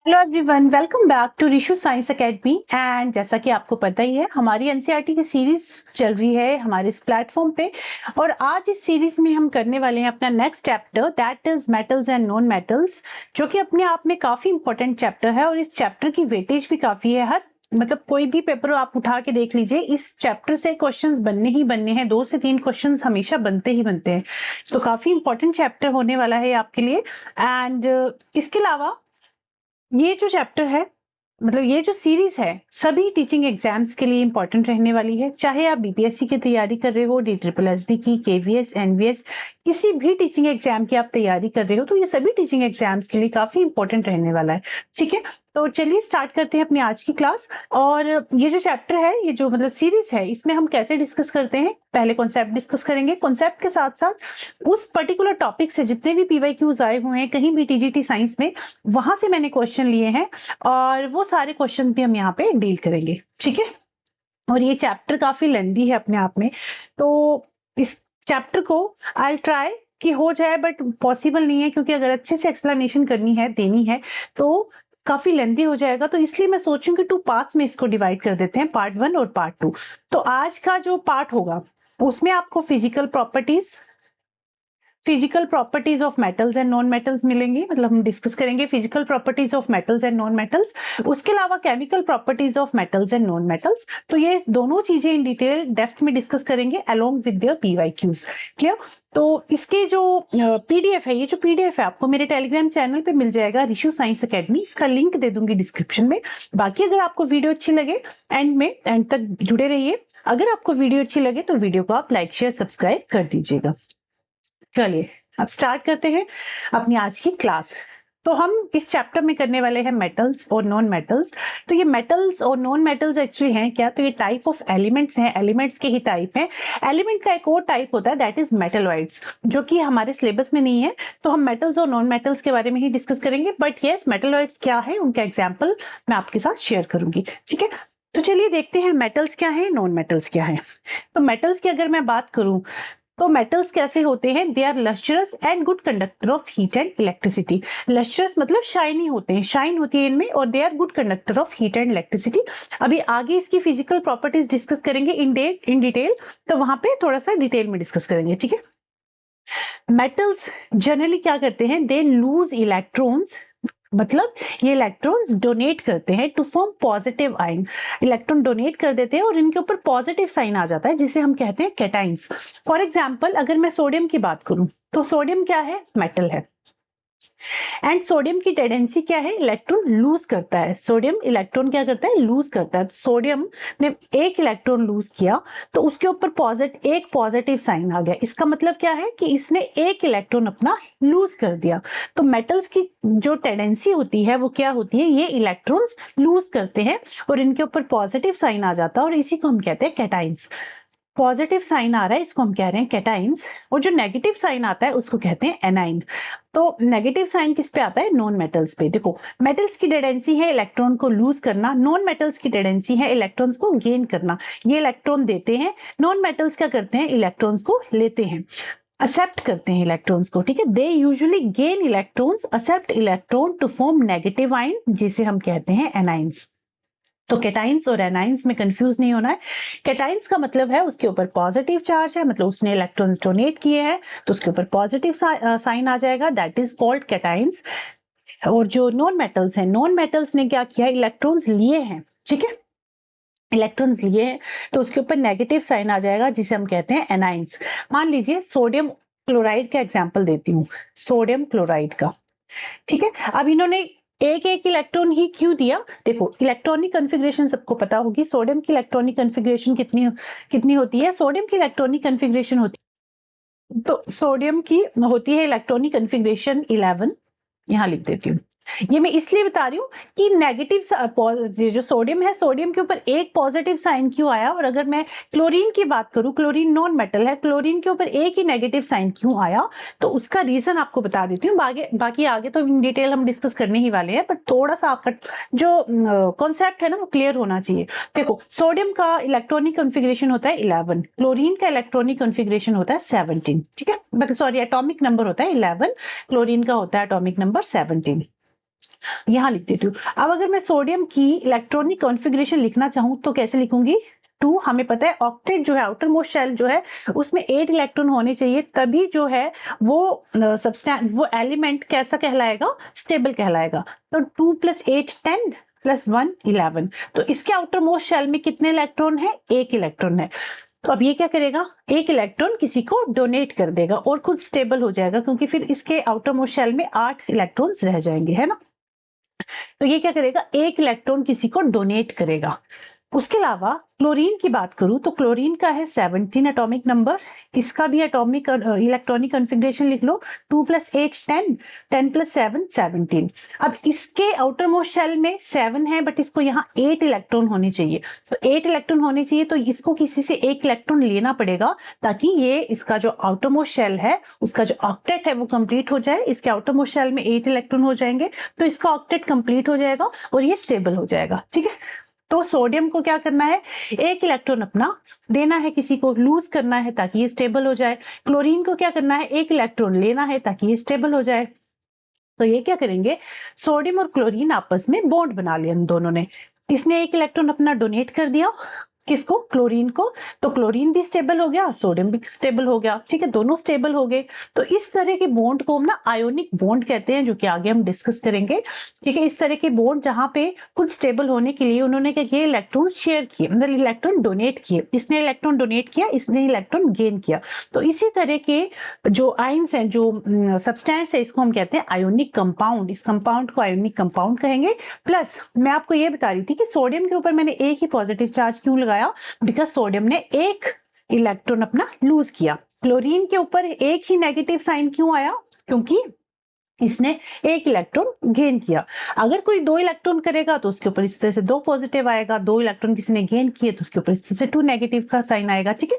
Hello everyone, welcome back to Rishu science academy. And जैसा कि आपको पता ही है, हमारी एनसीईआरटी की सीरीज चल रही है हमारे इस प्लेटफॉर्म पे। और आज इस सीरीज में हम करने वाले हैं अपना next chapter, that is metals and non metals, जो कि अपने आप में काफी इंपॉर्टेंट चैप्टर है और इस चैप्टर की वेटेज भी काफी है। हर मतलब कोई भी पेपर आप उठा के देख लीजिए, इस चैप्टर से क्वेश्चंस बनने ही बनने हैं, 2 से 3 क्वेश्चंस हमेशा बनते ही बनते हैं। तो काफी इंपॉर्टेंट चैप्टर होने वाला है आपके लिए। एंड इसके अलावा ये जो चैप्टर है, मतलब ये जो सीरीज है, सभी टीचिंग एग्जाम्स के लिए इंपॉर्टेंट रहने वाली है। चाहे आप बीपीएससी की तैयारी कर रहे हो, DSSB की, केवीएस, एनवीएस, किसी भी टीचिंग एग्जाम की आप तैयारी कर रहे हो, तो ये सभी टीचिंग एग्जाम्स के लिए काफी इंपॉर्टेंट रहने वाला है। ठीक है, तो चलिए स्टार्ट करते हैं अपनी आज की क्लास। और ये जो चैप्टर है, ये जो मतलब सीरीज है, इसमें हम कैसे डिस्कस करते हैं, पहले कॉन्सेप्ट डिस्कस करेंगे। कॉन्सेप्ट के साथ साथ उस पर्टिकुलर टॉपिक से जितने भी पीवाईक्यूज आए हुए हैं कहीं भी टीजीटी साइंस में, वहां से मैंने क्वेश्चन लिए हैं और वो सारे क्वेश्चन भी हम यहाँ पे डील करेंगे। ठीक है, और ये चैप्टर काफी लेंदी है अपने आप में, तो इस चैप्टर को आई ट्राई कि हो जाए, बट पॉसिबल नहीं है, क्योंकि अगर अच्छे से एक्सप्लेनेशन करनी है, देनी है, तो काफी लेंदी हो जाएगा। तो इसलिए मैं सोचूं कि 2 पार्ट्स में इसको डिवाइड कर देते हैं, पार्ट 1 और पार्ट 2। तो आज का जो पार्ट होगा उसमें आपको physical properties of metals and non metals मिलेंगी, मतलब हम डिस्कस करेंगे physical properties of metals and non metals. उसके अलावा chemical properties of metals and non metals. तो ये दोनों चीजें इन डिटेल डेप्थ में डिस्कस करेंगे along with their PYQs. Clear? तो इसके जो पीडीएफ है, ये जो पीडीएफ है आपको मेरे टेलीग्राम चैनल पे मिल जाएगा, रिशु साइंस एकेडमी। इसका लिंक दे दूंगी डिस्क्रिप्शन में। बाकी अगर आपको वीडियो अच्छी लगे, एंड तक जुड़े रहिए। अगर आपको वीडियो अच्छी लगे तो वीडियो को आप लाइक, शेयर, सब्सक्राइब कर दीजिएगा। चलिए अब स्टार्ट करते हैं अपनी आज की क्लास। तो हम इस चैप्टर में करने वाले हैं मेटल्स और नॉन मेटल्स। तो ये मेटल्स और नॉन मेटल्स एक्चुअली हैं क्या? तो ये टाइप ऑफ एलिमेंट्स हैं, एलिमेंट्स के ही टाइप हैं। एलिमेंट का एक और टाइप होता है, दैट इज मेटलॉइड्स, जो कि हमारे सिलेबस में नहीं है। तो हम मेटल्स और नॉन मेटल्स के बारे में ही डिस्कस करेंगे। बट यस, मेटलॉइड्स क्या है, उनका एग्जाम्पल मैं आपके साथ शेयर करूंगी। ठीक है, तो चलिए देखते हैं मेटल्स क्या है, नॉन मेटल्स क्या है। तो मेटल्स की अगर मैं बात करूं, तो मेटल्स कैसे होते हैं? They are lustrous and good conductor of heat and electricity. Lustrous मतलब शाइनी होते हैं, शाइन होती है इनमें, और they are good conductor of heat and electricity. अभी आगे इसकी फिजिकल प्रॉपर्टीज डिस्कस करेंगे इन डिटेल, तो वहां पे थोड़ा सा डिटेल में डिस्कस करेंगे। ठीक है, मेटल्स जनरली क्या करते हैं? दे लूज इलेक्ट्रॉन्स, मतलब ये इलेक्ट्रॉन्स डोनेट करते हैं to form positive ion. Electron donate कर देते हैं और इनके ऊपर पॉजिटिव साइन आ जाता है, जिसे हम कहते हैं कैटाइंस। फॉर एग्जांपल अगर मैं सोडियम की बात करूं, तो सोडियम क्या है? मेटल है। एंड सोडियम की टेंडेंसी क्या है? इलेक्ट्रॉन लूज करता है। सोडियम इलेक्ट्रॉन क्या करता है? लूज करता है। सोडियम ने एक इलेक्ट्रॉन लूज किया, तो उसके ऊपर एक पॉजिटिव साइन आ गया। इसका मतलब क्या है कि इसने एक इलेक्ट्रॉन अपना लूज कर दिया। तो मेटल्स की जो टेंडेंसी होती है वो क्या होती है? ये इलेक्ट्रॉन्स लूज करते हैं और इनके ऊपर पॉजिटिव साइन आ जाता है, और इसी को हम कहते हैं कैटाइंस। पॉजिटिव साइन आ रहा है, इसको हम कह रहे हैं कैटाइंस, और जो नेगेटिव साइन आता है उसको कहते हैं एनाइन। तो नेगेटिव साइन किस पे आता है? नॉन मेटल्स पे। देखो, मेटल्स की टेंडेंसी है इलेक्ट्रॉन को लूज करना, नॉन मेटल्स की टेंडेंसी है इलेक्ट्रॉन्स को गेन करना। ये इलेक्ट्रॉन देते हैं, नॉन मेटल्स क्या करते हैं? इलेक्ट्रॉन्स को लेते हैं, एक्सेप्ट करते हैं इलेक्ट्रॉन्स को। ठीक है, they usually gain electrons, accept electron to form negative ion, जिसे हम कहते हैं एनाइंस। तो कैटाइंस और एनाइंस में कंफ्यूज नहीं होना है। कैटाइंस का मतलब है उसके ऊपर पॉजिटिव चार्ज है, मतलब उसने इलेक्ट्रॉन्स डोनेट किए हैं, तो उसके ऊपर पॉजिटिव साइन आ जाएगा, दैट इज कॉल्ड कैटाइंस। और जो नॉन मेटल्स हैं, नॉन मेटल्स ने क्या किया? इलेक्ट्रॉन्स लिए हैं। ठीक है, इलेक्ट्रॉन्स लिए हैं, तो उसके ऊपर नेगेटिव साइन आ जाएगा, जिसे हम कहते हैं एनाइंस। मान लीजिए सोडियम क्लोराइड का एग्जाम्पल देती हूँ, सोडियम क्लोराइड का। ठीक है, अब इन्होंने एक एक इलेक्ट्रॉन ही क्यों दिया? देखो, इलेक्ट्रॉनिक कॉन्फ़िगरेशन सबको पता होगी। सोडियम की इलेक्ट्रॉनिक कॉन्फ़िगरेशन कितनी कितनी होती है? सोडियम की इलेक्ट्रॉनिक कॉन्फ़िगरेशन होती, तो सोडियम की होती है इलेक्ट्रॉनिक कॉन्फ़िगरेशन 11। यहां लिख देती हूँ। ये मैं इसलिए बता रही हूँ कि नेगेटिव जो सोडियम है, सोडियम के ऊपर एक पॉजिटिव साइन क्यों आया। और अगर मैं क्लोरीन की बात करूं, क्लोरीन नॉन मेटल है, क्लोरीन के ऊपर एक ही नेगेटिव साइन क्यों आया, तो उसका रीजन आपको बता देती हूँ। बाकी आगे तो इन डिटेल हम डिस्कस करने ही वाले हैं, बट थोड़ा सा आपका जो कॉन्सेप्ट है ना वो क्लियर होना चाहिए। देखो, सोडियम का इलेक्ट्रॉनिक कॉन्फ़िगरेशन होता है 11, क्लोरीन का इलेक्ट्रॉनिक कॉन्फ़िगरेशन होता है 17। ठीक है, सॉरी, एटॉमिक नंबर होता है 11, क्लोरीन का होता है एटॉमिक नंबर 17। यहाँ लिख देती हूँ। अब अगर मैं सोडियम की इलेक्ट्रॉनिक कॉन्फ़िगरेशन लिखना चाहूँ तो कैसे लिखूंगी? 2, हमें पता है ऑक्टेट जो है, आउटर मोस्ट शेल जो है उसमें 8 इलेक्ट्रॉन होने चाहिए, तभी जो है वो वो एलिमेंट कैसा कहलाएगा? स्टेबल कहलाएगा। तो 2 + 8 10 + 1 11। तो इसके आउटर मोस्ट शेल में कितने इलेक्ट्रॉन है? 1 इलेक्ट्रॉन है। तो अब ये क्या करेगा? 1 इलेक्ट्रॉन किसी को डोनेट कर देगा और खुद स्टेबल हो जाएगा, क्योंकि फिर इसके आउटर मोस्ट शेल में 8 इलेक्ट्रॉन्स रह जाएंगे, है ना। तो ये क्या करेगा? 1 इलेक्ट्रॉन किसी को डोनेट करेगा। उसके अलावा क्लोरीन की बात करूं तो क्लोरीन का है 17 एटॉमिक नंबर, इसका भी एटॉमिक इलेक्ट्रॉनिक कॉन्फ़िगरेशन लिख लो। 2 + 8 10 10 + 7 17। अब इसके आउटर मोस्ट शेल में 7 है, बट इसको यहाँ 8 इलेक्ट्रॉन होने चाहिए। तो 8 इलेक्ट्रॉन होने चाहिए, तो इसको किसी से 1 इलेक्ट्रॉन लेना पड़ेगा, ताकि ये इसका जो आउटर मोस्ट शेल है उसका जो ऑक्टेट है वो कंप्लीट हो जाए। इसके आउटर मोस्ट शेल में 8 इलेक्ट्रॉन हो जाएंगे, तो इसका ऑक्टेट कंप्लीट हो जाएगा और ये स्टेबल हो जाएगा। ठीक है। तो सोडियम को क्या करना है? 1 इलेक्ट्रॉन अपना देना है, किसी को लूज करना है ताकि ये स्टेबल हो जाए। क्लोरीन को क्या करना है? 1 इलेक्ट्रॉन लेना है ताकि ये स्टेबल हो जाए। तो ये क्या करेंगे? सोडियम और क्लोरीन आपस में बॉन्ड बना लिया इन दोनों ने। इसने 1 इलेक्ट्रॉन अपना डोनेट कर दिया, किसको? क्लोरीन को। तो क्लोरीन भी स्टेबल हो गया, सोडियम भी स्टेबल हो गया। ठीक है, दोनों स्टेबल हो गए। तो इस तरह के बॉन्ड को हम ना आयोनिक बॉन्ड कहते हैं, जो कि आगे हम डिस्कस करेंगे। ठीक है, इस तरह के बॉन्ड जहां पे खुद स्टेबल होने के लिए उन्होंने क्या किया? इलेक्ट्रॉन शेयर किए, मतलब इलेक्ट्रॉन डोनेट किए। इसने इलेक्ट्रॉन डोनेट किया, इसने इलेक्ट्रॉन गेन किया। तो इसी तरह के जो आयंस हैं, जो सब्सटेंस है, इसको हम कहते हैं आयोनिक कंपाउंड। इस कंपाउंड को आयोनिक कंपाउंड कहेंगे। प्लस मैं आपको ये बता रही थी कि सोडियम के ऊपर मैंने एक ही पॉजिटिव चार्ज क्यों लगाया? बिकॉज सोडियम ने 1 इलेक्ट्रॉन अपना लूज किया। क्लोरीन के ऊपर एक ही नेगेटिव साइन क्यों आया? क्योंकि इसने 1 इलेक्ट्रॉन गेन किया। अगर कोई 2 इलेक्ट्रॉन करेगा तो उसके ऊपर इस तरह से 2 पॉजिटिव आएगा, 2 इलेक्ट्रॉन किसी ने गेन किए तो उसके ऊपर इस तरह से 2 नेगेटिव का साइन आएगा। ठीक है,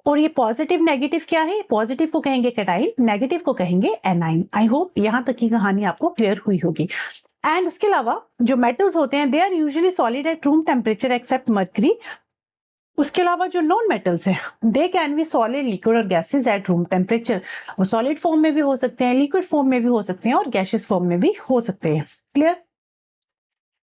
और ये पॉजिटिव नेगेटिव क्या है? पॉजिटिव को कहेंगे कैटाइन, नेगेटिव को कहेंगे एनाइन। आई होप यहां तक की कहानी आपको क्लियर हुई होगी। एंड उसके अलावा जो मेटल्स होते हैं, they are usually solid at room temperature except mercury. उसके अलावा जो नॉन मेटल्स है, they can be solid, liquid और गैसेस एट रूम टेम्परेचर। वो सॉलिड फॉर्म में भी हो सकते हैं, लिक्विड फॉर्म में भी हो सकते हैं और गैसेस फॉर्म में भी हो सकते हैं। क्लियर?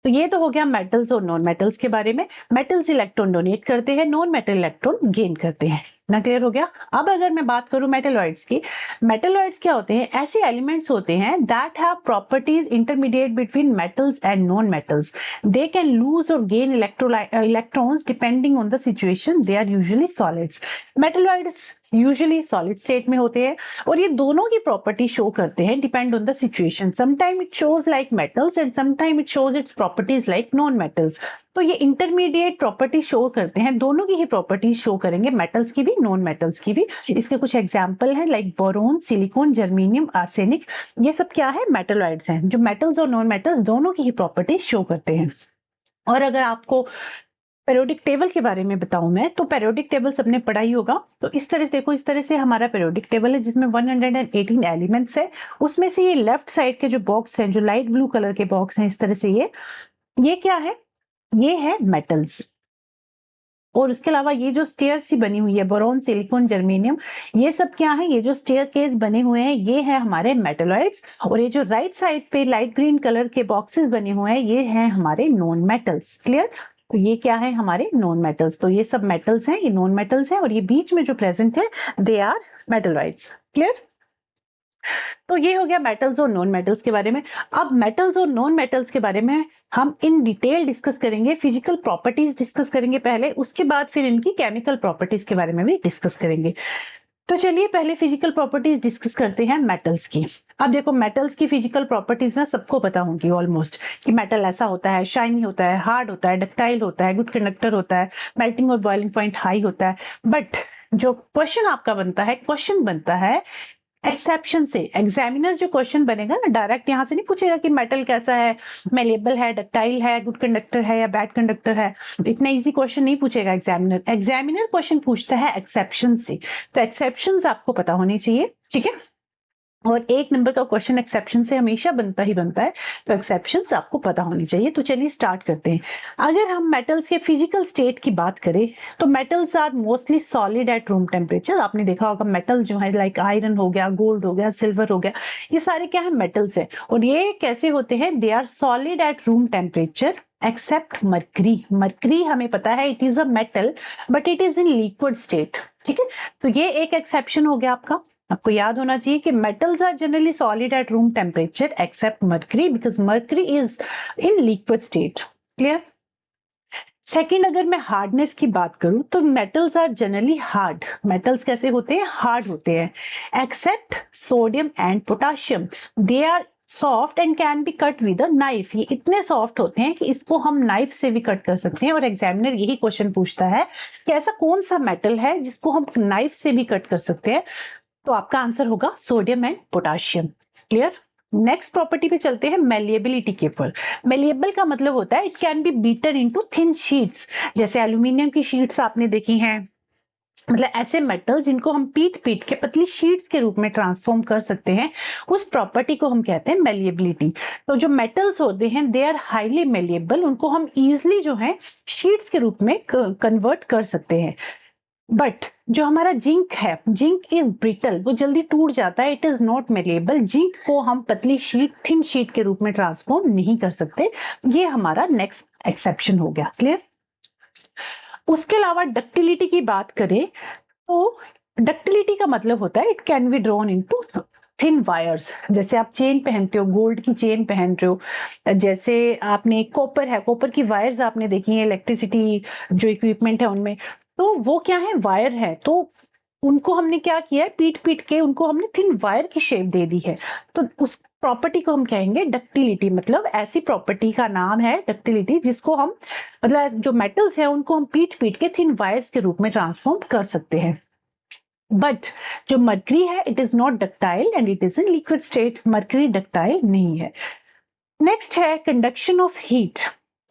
तो ये तो हो गया मेटल्स और नॉन मेटल्स के बारे में। मेटल्स इलेक्ट्रॉन डोनेट करते हैं, नॉन मेटल इलेक्ट्रॉन गेन करते हैं। ना क्लियर हो गया? अब अगर मैं बात करूं मेटलॉइड्स की, मेटलॉइड्स क्या होते हैं? ऐसे एलिमेंट्स होते हैं that have properties intermediate between metals and non metals. They can lose or gain electrons depending on the situation. They are usually solids. Metalloids usually solid state में होते हैं और ये दोनों की प्रॉपर्टी शो करते हैं depend on the situation. Sometime it shows like metals and sometime it shows its properties like non metals. तो ये इंटरमीडिएट प्रॉपर्टी शो करते हैं, दोनों की ही प्रॉपर्टी शो करेंगे, मेटल्स की भी नॉन मेटल्स की भी। इसके कुछ एग्जांपल हैं like boron, silicon, germanium, arsenic. ये सब क्या है? मेटलॉइड्स हैं, जो मेटल्स और नॉन मेटल्स दोनों की ही प्रॉपर्टी शो करते हैं। और अगर आपको पेरियोडिक टेबल के बारे में बताऊं मैं, तो पेरियोडिक टेबल सबने पढ़ा ही होगा। तो इस तरह से देखो, इस तरह से हमारा पेरियोडिक टेबल है जिसमें 118 एलिमेंट्स है। उसमें से ये लेफ्ट साइड के जो बॉक्स हैं, जो लाइट ब्लू कलर के बॉक्स हैं, इस तरह से ये क्या है? ये है मेटल्स। और उसके अलावा ये जो स्टेयर सी बनी हुई है, बोरोन, सिलिकॉन, जर्मेनियम, ये सब क्या है? ये जो स्टेयर केस बने हुए हैं, ये है हमारे मेटलॉइड्स। और ये जो राइट साइड पे लाइट ग्रीन कलर के बॉक्सेस बने हुए हैं, ये हैं हमारे नॉन मेटल्स। क्लियर? तो ये क्या है? हमारे नॉन मेटल्स। तो ये सब मेटल्स हैं, ये नॉन मेटल्स हैं, और ये बीच में जो प्रेजेंट है, दे आर मेटलॉइड्स। क्लियर? तो ये हो गया मेटल्स और नॉन मेटल्स के बारे में। अब मेटल्स और नॉन मेटल्स के बारे में हम इन डिटेल डिस्कस करेंगे। फिजिकल प्रॉपर्टीज डिस्कस करेंगे पहले, उसके बाद फिर इनकी केमिकल प्रॉपर्टीज के बारे में भी डिस्कस करेंगे। तो चलिए पहले फिजिकल प्रॉपर्टीज डिस्कस करते हैं मेटल्स की। अब देखो, मेटल्स की फिजिकल प्रॉपर्टीज ना सबको पता होंगी ऑलमोस्ट, कि मेटल ऐसा होता है, शाइनी होता है, हार्ड होता है, डक्टाइल होता है, गुड कंडक्टर होता है, मेल्टिंग और बॉइलिंग पॉइंट हाई होता है। बट जो क्वेश्चन आपका बनता है, क्वेश्चन बनता है एक्सेप्शन से। एग्जामिनर जो क्वेश्चन बनेगा ना, डायरेक्ट यहां से नहीं पूछेगा कि मेटल कैसा है, मेलेबल है, डक्टाइल है, गुड कंडक्टर है या बैड कंडक्टर है। इतना इजी क्वेश्चन नहीं पूछेगा एग्जामिनर। एग्जामिनर क्वेश्चन पूछता है एक्सेप्शन से। तो एक्सेप्शंस आपको पता होनी चाहिए। ठीक है, और 1 नंबर का क्वेश्चन एक्सेप्शन से हमेशा बनता ही बनता है, तो एक्सेप्शंस आपको पता होनी चाहिए। तो चलिए स्टार्ट करते हैं। अगर हम मेटल्स के फिजिकल स्टेट की बात करें तो metals are mostly solid at room temperature. आपने देखा होगा मेटल जो है लाइक आयरन हो गया, गोल्ड हो गया, सिल्वर हो गया, ये सारे क्या है, मेटल्स है। और ये कैसे होते हैं, they are solid at room temperature except mercury. Mercury हमें पता है it is a metal but it is in liquid state. ठीक है, तो ये एक एक्सेप्शन हो गया आपका। आपको याद होना चाहिए कि metals are generally solid at room temperature except mercury because mercury is in liquid state. Clear. Second, अगर मैं हार्डनेस की बात करूं तो metals are generally hard. Metals कैसे होते हैं, हार्ड होते हैं except sodium and potassium. They are soft and can be cut with a knife. ये इतने सॉफ्ट होते हैं कि इसको हम नाइफ से भी कट कर सकते हैं। और एग्जामिनर यही क्वेश्चन पूछता है कि ऐसा कौन सा मेटल है जिसको हम नाइफ से भी कट कर सकते हैं, तो आपका आंसर होगा sodium and potassium. Clear. Next property पे चलते हैं, मेलिएबिलिटी के ऊपर। मेलिएबल का मतलब होता है it can be beaten into thin sheets. जैसे एल्यूमिनियम की शीट्स आपने देखी हैं, मतलब ऐसे मेटल जिनको हम पीट पीट के पतली शीट्स के रूप में ट्रांसफॉर्म कर सकते हैं, उस प्रॉपर्टी को हम कहते हैं मेलिएबिलिटी। तो जो मेटल्स होते हैं दे आर हाईली मेलिएबल, उनको हम इजिली जो है शीट्स के रूप में कन्वर्ट कर सकते हैं। बट जो हमारा जिंक है, जिंक इज ब्रिटल, वो जल्दी टूट जाता है, it is not malleable. Zinc को हम पतली शीट, थिन शीट के रूप में ट्रांसफॉर्म नहीं कर सकते। ये हमारा नेक्स्ट एक्सेप्शन हो गया। क्लियर। उसके अलावा डक्टिलिटी की बात करें तो डक्टिलिटी का मतलब होता है it can be drawn into thin wires. जैसे आप चेन पहनते हो, गोल्ड की चेन पहन रहे हो, जैसे आपने कॉपर है, कॉपर की वायर्स आपने देखी है, इलेक्ट्रिसिटी जो इक्विपमेंट है उनमें, तो वो क्या है, वायर है। तो उनको हमने क्या किया है, पीट पीट के उनको हमने थिन वायर की शेप दे दी है। तो उस प्रॉपर्टी को हम कहेंगे डक्टिलिटी। मतलब ऐसी प्रॉपर्टी का नाम है डक्टिलिटी जिसको हम, मतलब जो मेटल्स है उनको हम पीट पीट के थिन वायर्स के रूप में ट्रांसफॉर्म कर सकते हैं। बट जो मर्करी है it is not ductile and it is in liquid state. Mercury ductile नहीं है। नेक्स्ट है कंडक्शन ऑफ हीट।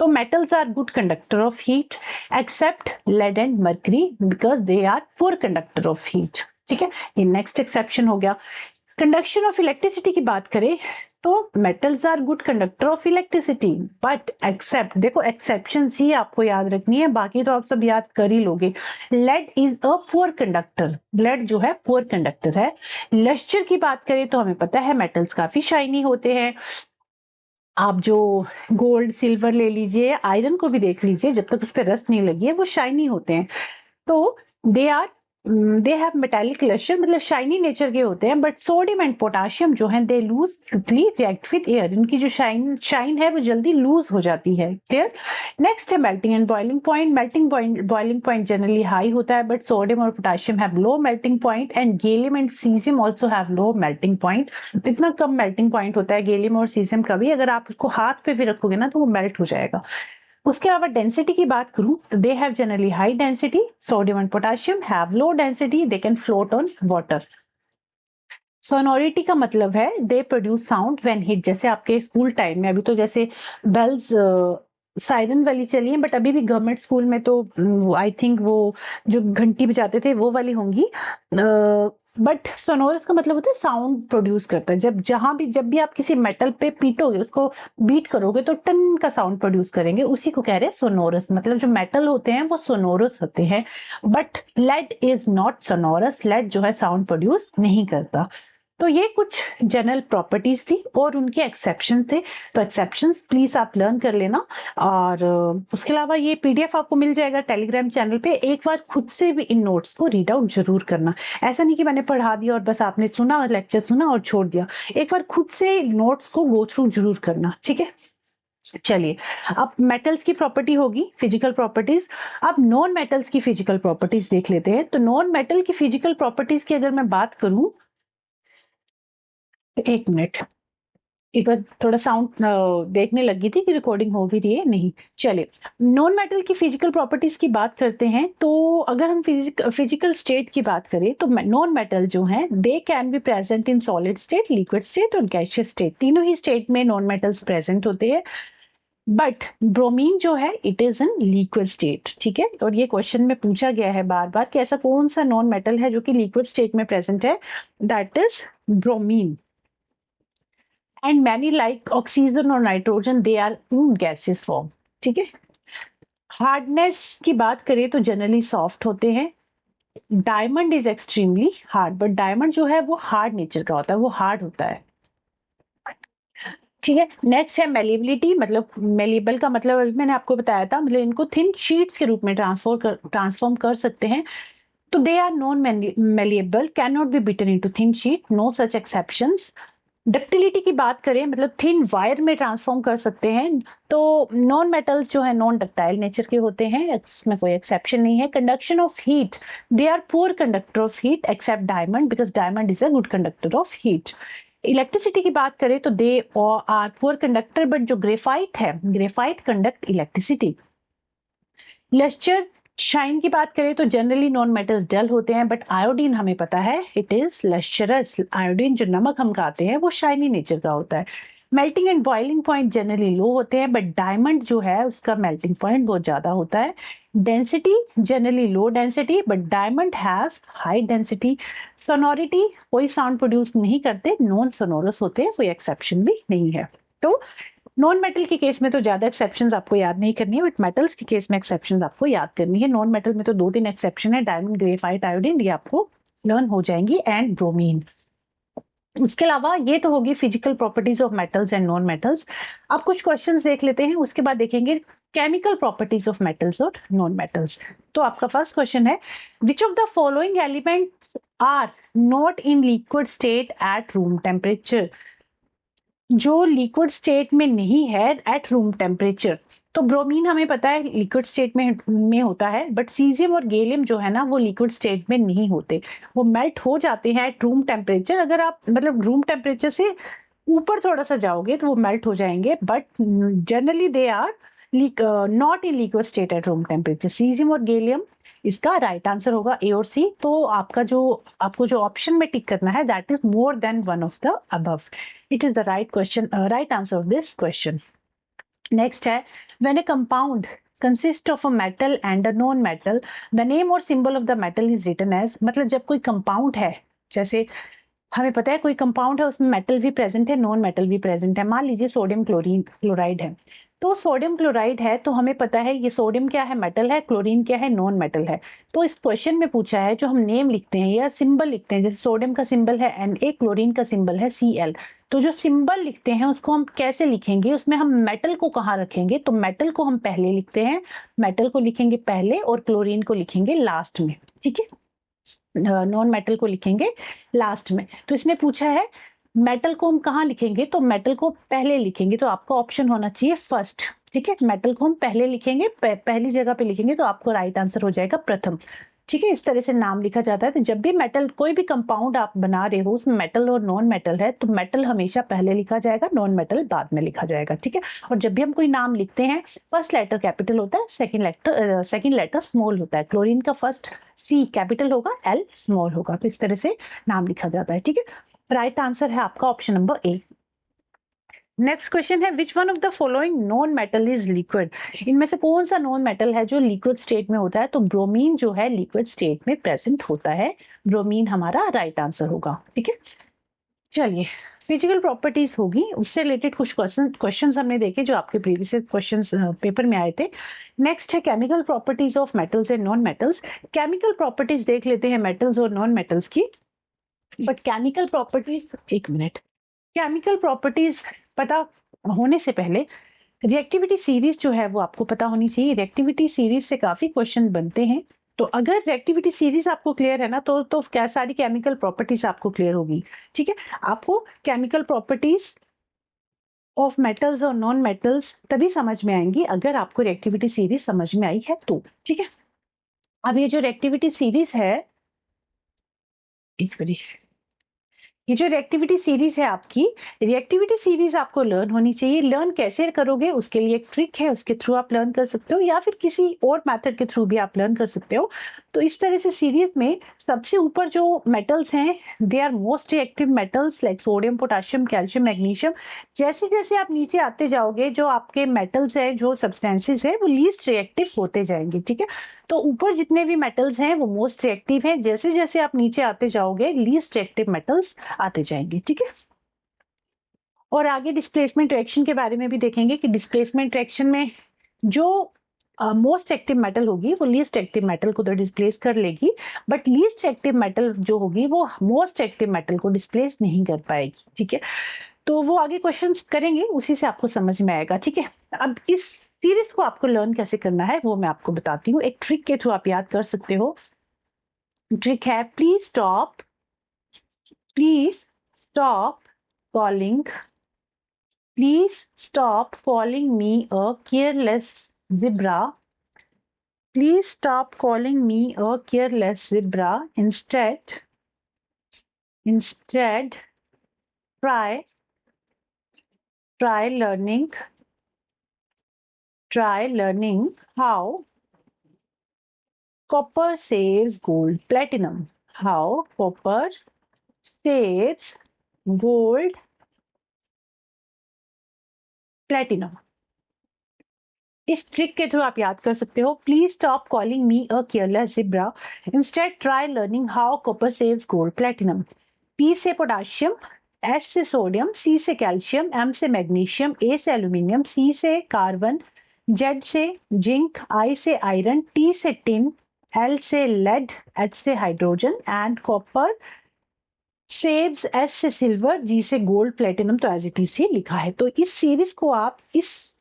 तो metals are good conductor of heat except lead and mercury because they are poor conductor of heat. ठीक है, ये next exception हो गया। Conduction of electricity की बात करें तो metals are good conductor of electricity but except, देखो एक्सेप्शन ही आपको याद रखनी है, बाकी तो आप सब याद कर ही लोगे। Lead is a poor conductor. Lead जो है पुअर कंडक्टर है। लश्चर की बात करें तो हमें पता है मेटल्स काफी शाइनी होते हैं। आप जो गोल्ड सिल्वर ले लीजिए, आयरन को भी देख लीजिए, जब तक उस पर रस्ट नहीं लगी है वो शाइनी होते हैं। तो दे हैव मेटालिक लश्चर, मतलब शाइनी नेचर के होते हैं। बट सोडियम एंड पोटाशियम जो है they lose quickly react with air. इनकी जो शाइन है वो जल्दी लूज हो जाती है। क्लियर। नेक्स्ट है melting and boiling point. Melting point, boiling point generally high होता है बट सोडियम और potassium have low melting point and gallium and caesium also have low melting point. इतना कम मेल्टिंग पॉइंट होता है गैलियम और caesium का भी, अगर आप उसको हाथ पे भी रखोगे ना तो वो मेल्ट हो जाएगा। उसके अलावा डेंसिटी की बात करूं तो they have generally high density. Sodium and potassium have low density, they can float on water. Sonority का मतलब है they produce sound when hit. जैसे आपके स्कूल टाइम में, अभी तो जैसे बेल्स सायरन वाली चली है, बट अभी भी गवर्नमेंट स्कूल में तो आई थिंक वो जो घंटी बजाते थे वो वाली होंगी। बट सोनोरस का मतलब होता है साउंड प्रोड्यूस करता है। जब भी आप किसी मेटल पे पीटोगे, उसको बीट करोगे तो टन का साउंड प्रोड्यूस करेंगे, उसी को कह रहे हैं सोनोरस। मतलब जो मेटल होते हैं वो सोनोरस होते हैं। But lead is not sonorous. Lead जो है साउंड प्रोड्यूस नहीं करता। तो ये कुछ जनरल प्रॉपर्टीज थी और उनके एक्सेप्शन थे। तो एक्सेप्शंस प्लीज आप लर्न कर लेना। और उसके अलावा ये पीडीएफ आपको मिल जाएगा टेलीग्राम चैनल पे। एक बार खुद से भी इन नोट्स को रीड आउट जरूर करना। ऐसा नहीं कि मैंने पढ़ा दिया और बस आपने सुना, लेक्चर सुना और छोड़ दिया। एक बार खुद से नोट्स को गो थ्रू जरूर करना। ठीक है, चलिए अब मेटल्स की प्रॉपर्टी होगी, फिजिकल प्रॉपर्टीज। अब नॉन मेटल्स की फिजिकल प्रॉपर्टीज देख लेते हैं। तो नॉन मेटल की फिजिकल प्रॉपर्टीज की अगर मैं बात करूं, एक मिनट, एक बार थोड़ा साउंड देखने लगी थी कि रिकॉर्डिंग हो भी रही है नहीं। चलिए नॉन मेटल की फिजिकल प्रॉपर्टीज की बात करते हैं। तो अगर हम फिजिकल स्टेट की बात करें तो नॉन मेटल जो हैं दे can be present in solid state, liquid state और गैसियस स्टेट। तीनों ही स्टेट में नॉन मेटल्स प्रेजेंट होते हैं। बट ब्रोमीन जो है it is in liquid state, ठीक है। और ये क्वेश्चन में पूछा गया है बार बार कि ऐसा कौन सा नॉन मेटल है जो कि लिक्विड स्टेट में प्रेजेंट है, that is bromine. And many like oxygen और nitrogen they are in gases form, ठीक है। हार्डनेस की बात करें तो जनरली सॉफ्ट होते हैं। Diamond is extremely hard, but diamond जो है वो हार्ड नेचर का होता है, वो हार्ड होता है, ठीक है। नेक्स्ट है मेलेबिलिटी, मतलब मेलेबल का मतलब अभी मैंने आपको बताया था, मतलब इनको थिन शीट्स के रूप में ट्रांसफॉर्म कर सकते हैं। तो they are non malleable, can not be beaten into thin sheet, no such exceptions. Ductility की बात करें मतलब थिन वायर में ट्रांसफॉर्म कर सकते हैं। तो नॉन मेटल्स जो है नॉन डक्टाइल नेचर के होते हैं, इसमें कोई एक्सेप्शन नहीं है। Conduction of heat, they are poor conductor of heat except diamond, because diamond is a good conductor of heat. Electricity की बात करें तो they are poor conductor, but जो ग्रेफाइट है, graphite conduct electricity. Lustre shine की बात करें तो जनरली नॉन मेटल्स डल होते हैं, बट आयोडीन हमें पता है इट इज लस्चरस। आयोडीन जो नमक हम खाते हैं वो शाइनी नेचर का होता है। Melting and boiling point generally लो होते हैं, बट डायमंड जो है उसका मेल्टिंग पॉइंट बहुत ज्यादा होता है। Density generally low density, but diamond has high density. Sonority, कोई साउंड प्रोड्यूस नहीं करते, नॉन सोनोरस होते हैं, कोई एक्सेप्शन भी नहीं है। तो नॉन मेटल के केस में तो ज्यादा एक्सेप्शंस आपको याद नहीं करनी है, बट मेटल्स के केस में एक्सेप्शंस आपको याद करनी है। नॉन मेटल में तो 2-3 एक्सेप्शन है, डायमंड, ग्रेफाइट, आयोडीन, ये आपको लर्न हो जाएंगी, एंड ब्रोमीन। उसके अलावा ये तो होगी physical properties of metals and non metals. अब कुछ क्वेश्चंस देख लेते हैं, उसके बाद देखेंगे केमिकल प्रॉपर्टीज ऑफ मेटल्स और नॉन मेटल्स। तो आपका फर्स्ट क्वेश्चन है, which of the following elements are not in liquid state at room temperature. जो लिक्विड स्टेट में नहीं है एट रूम टेम्परेचर, तो ब्रोमीन हमें पता है लिक्विड स्टेट में होता है, बट सीजियम और गैलियम जो है ना वो लिक्विड स्टेट में नहीं होते, वो मेल्ट हो जाते हैं एट रूम टेम्परेचर। अगर आप मतलब रूम टेम्परेचर से ऊपर थोड़ा सा जाओगे तो वो मेल्ट हो जाएंगे, but generally they are not in liquid state at room temperature. Caesium और गैलियम, इसका राइट आंसर होगा ए और सी। तो आपको जो ऑप्शन में टिक करना है that is more than one of the above, it is the right answer of this question. Next है, when a compound consists of a metal and a non-metal, the name or symbol of the metal is written as, मतलब जब कोई compound है, जैसे हमें पता है कोई कंपाउंड है उसमें मेटल भी प्रेजेंट है, नॉन मेटल भी प्रेजेंट है। मान लीजिए सोडियम क्लोराइड है, तो सोडियम क्लोराइड है तो हमें पता है ये सोडियम क्या है, मेटल है, क्लोरीन क्या है, नॉन मेटल है। तो इस क्वेश्चन में पूछा है जो हम नेम लिखते हैं या सिंबल लिखते हैं, जैसे सोडियम का सिंबल है Na, क्लोरीन का सिंबल है Cl, तो जो सिंबल लिखते हैं उसको हम कैसे लिखेंगे, उसमें हम मेटल को कहाँ रखेंगे। तो मेटल को हम पहले लिखते हैं, मेटल को लिखेंगे पहले और क्लोरीन को लिखेंगे लास्ट में, ठीक है। नॉन मेटल को लिखेंगे लास्ट में। तो इसने पूछा है मेटल को हम कहाँ लिखेंगे, तो मेटल को पहले लिखेंगे, तो आपका ऑप्शन होना चाहिए फर्स्ट, ठीक है। मेटल को हम पहले लिखेंगे, पहली जगह पे लिखेंगे, तो आपको राइट आंसर हो जाएगा प्रथम, ठीक है। इस तरह से नाम लिखा जाता है। तो जब भी मेटल, कोई भी कंपाउंड आप बना रहे हो उसमें मेटल और नॉन मेटल है, तो मेटल हमेशा पहले लिखा जाएगा, नॉन मेटल बाद में लिखा जाएगा, ठीक है। और जब भी हम कोई नाम लिखते हैं, फर्स्ट लेटर कैपिटल होता है, सेकंड लेटर स्मॉल होता है। क्लोरीन का फर्स्ट C कैपिटल होगा, L स्मॉल होगा, तो इस तरह से नाम लिखा जाता है, ठीक है। राइट आंसर है आपका option number A. Next question है, which one of the following non metal is liquid. इनमें से कौन सा नॉन मेटल है जो लिक्विड स्टेट में होता है, तो ब्रोमीन जो है लिक्विड स्टेट में प्रेजेंट होता है, ब्रोमीन हमारा राइट आंसर होगा, ठीक है। चलिए, फिजिकल प्रॉपर्टीज होगी, उससे रिलेटेड कुछ क्वेश्चंस हमने देखे जो आपके प्रीवियस क्वेश्चंस पेपर में आए थे। नेक्स्ट है chemical properties of metals and non metals. Chemical properties देख लेते हैं मेटल्स और नॉन मेटल्स की, बट केमिकल प्रॉपर्टीज, एक मिनट, केमिकल प्रॉपर्टीज पता होने से पहले रिएक्टिविटी सीरीज जो है वो आपको पता होनी चाहिए। रिएक्टिविटी सीरीज से काफी क्वेश्चन बनते हैं, तो अगर रिएक्टिविटी सीरीज आपको क्लियर है ना, तो क्या सारी केमिकल प्रॉपर्टीज आपको क्लियर होगी, ठीक है। आपको केमिकल प्रॉपर्टीज ऑफ मेटल्स और नॉन मेटल्स तभी समझ में आएंगी अगर आपको रिएक्टिविटी सीरीज समझ में आई है तो, ठीक है। अब ये जो रिएक्टिविटी सीरीज है, एक मिनट, ये जो रिएक्टिविटी सीरीज है आपकी, रिएक्टिविटी सीरीज आपको लर्न होनी चाहिए। लर्न कैसे करोगे उसके लिए एक ट्रिक है, उसके थ्रू आप लर्न कर सकते हो, या फिर किसी और मेथड के थ्रू भी आप लर्न कर सकते हो। तो इस तरह से सीरीज में सबसे ऊपर जो मेटल्स हैं, they are most reactive metals like sodium, potassium, calcium, magnesium. जैसे जैसे आप नीचे आते जाओगे, जो आपके मेटल्स है, जो सब्सटेंसेस है, वो लीस्ट रिएक्टिव होते जाएंगे, ठीक है। तो ऊपर जितने भी मेटल्स हैं वो मोस्ट रिएक्टिव हैं, जैसे जैसे आप नीचे आते जाओगे लीस्ट रिएक्टिव मेटल्स आते जाएंगे, ठीक है। और आगे डिस्प्लेसमेंट रिएक्शन के बारे में भी देखेंगे कि डिस्प्लेसमेंट रिएक्शन में जो मोस्ट एक्टिव मेटल होगी वो लीस्ट एक्टिव मेटल को तो डिस्प्लेस कर लेगी, बट लीस्ट एक्टिव मेटल जो होगी वो मोस्ट एक्टिव मेटल को डिस्प्लेस नहीं कर पाएगी, ठीक है। तो वो आगे क्वेश्चंस करेंगे, उसी से आपको समझ में आएगा, ठीक है। अब इस सीरीज को आपको लर्न कैसे करना है वो मैं आपको बताती हूँ। एक ट्रिक के थ्रू आप याद कर सकते हो। ट्रिक है, please stop calling Please stop calling me a careless zebra. Please stop calling me a careless zebra. Instead, try learning how copper saves gold, platinum. How copper saves gold, platinum. इस trick के through आप याद कर सकते हो। Please stop calling me a careless zebra, instead try learning how copper saves gold, platinum. P से potassium, H से sodium, सी से कैल्शियम, एम से मैग्नीशियम, ए से एल्यूमिनियम, सी से कार्बन, जेड से जिंक, आई से आयरन, टी से टिन, एल से लेड, एच से hydrogen and copper saves, S से सिल्वर, जी से गोल्ड, प्लेटिनम तो एज इट इज ही लिखा है। तो इस सीरीज को आप इस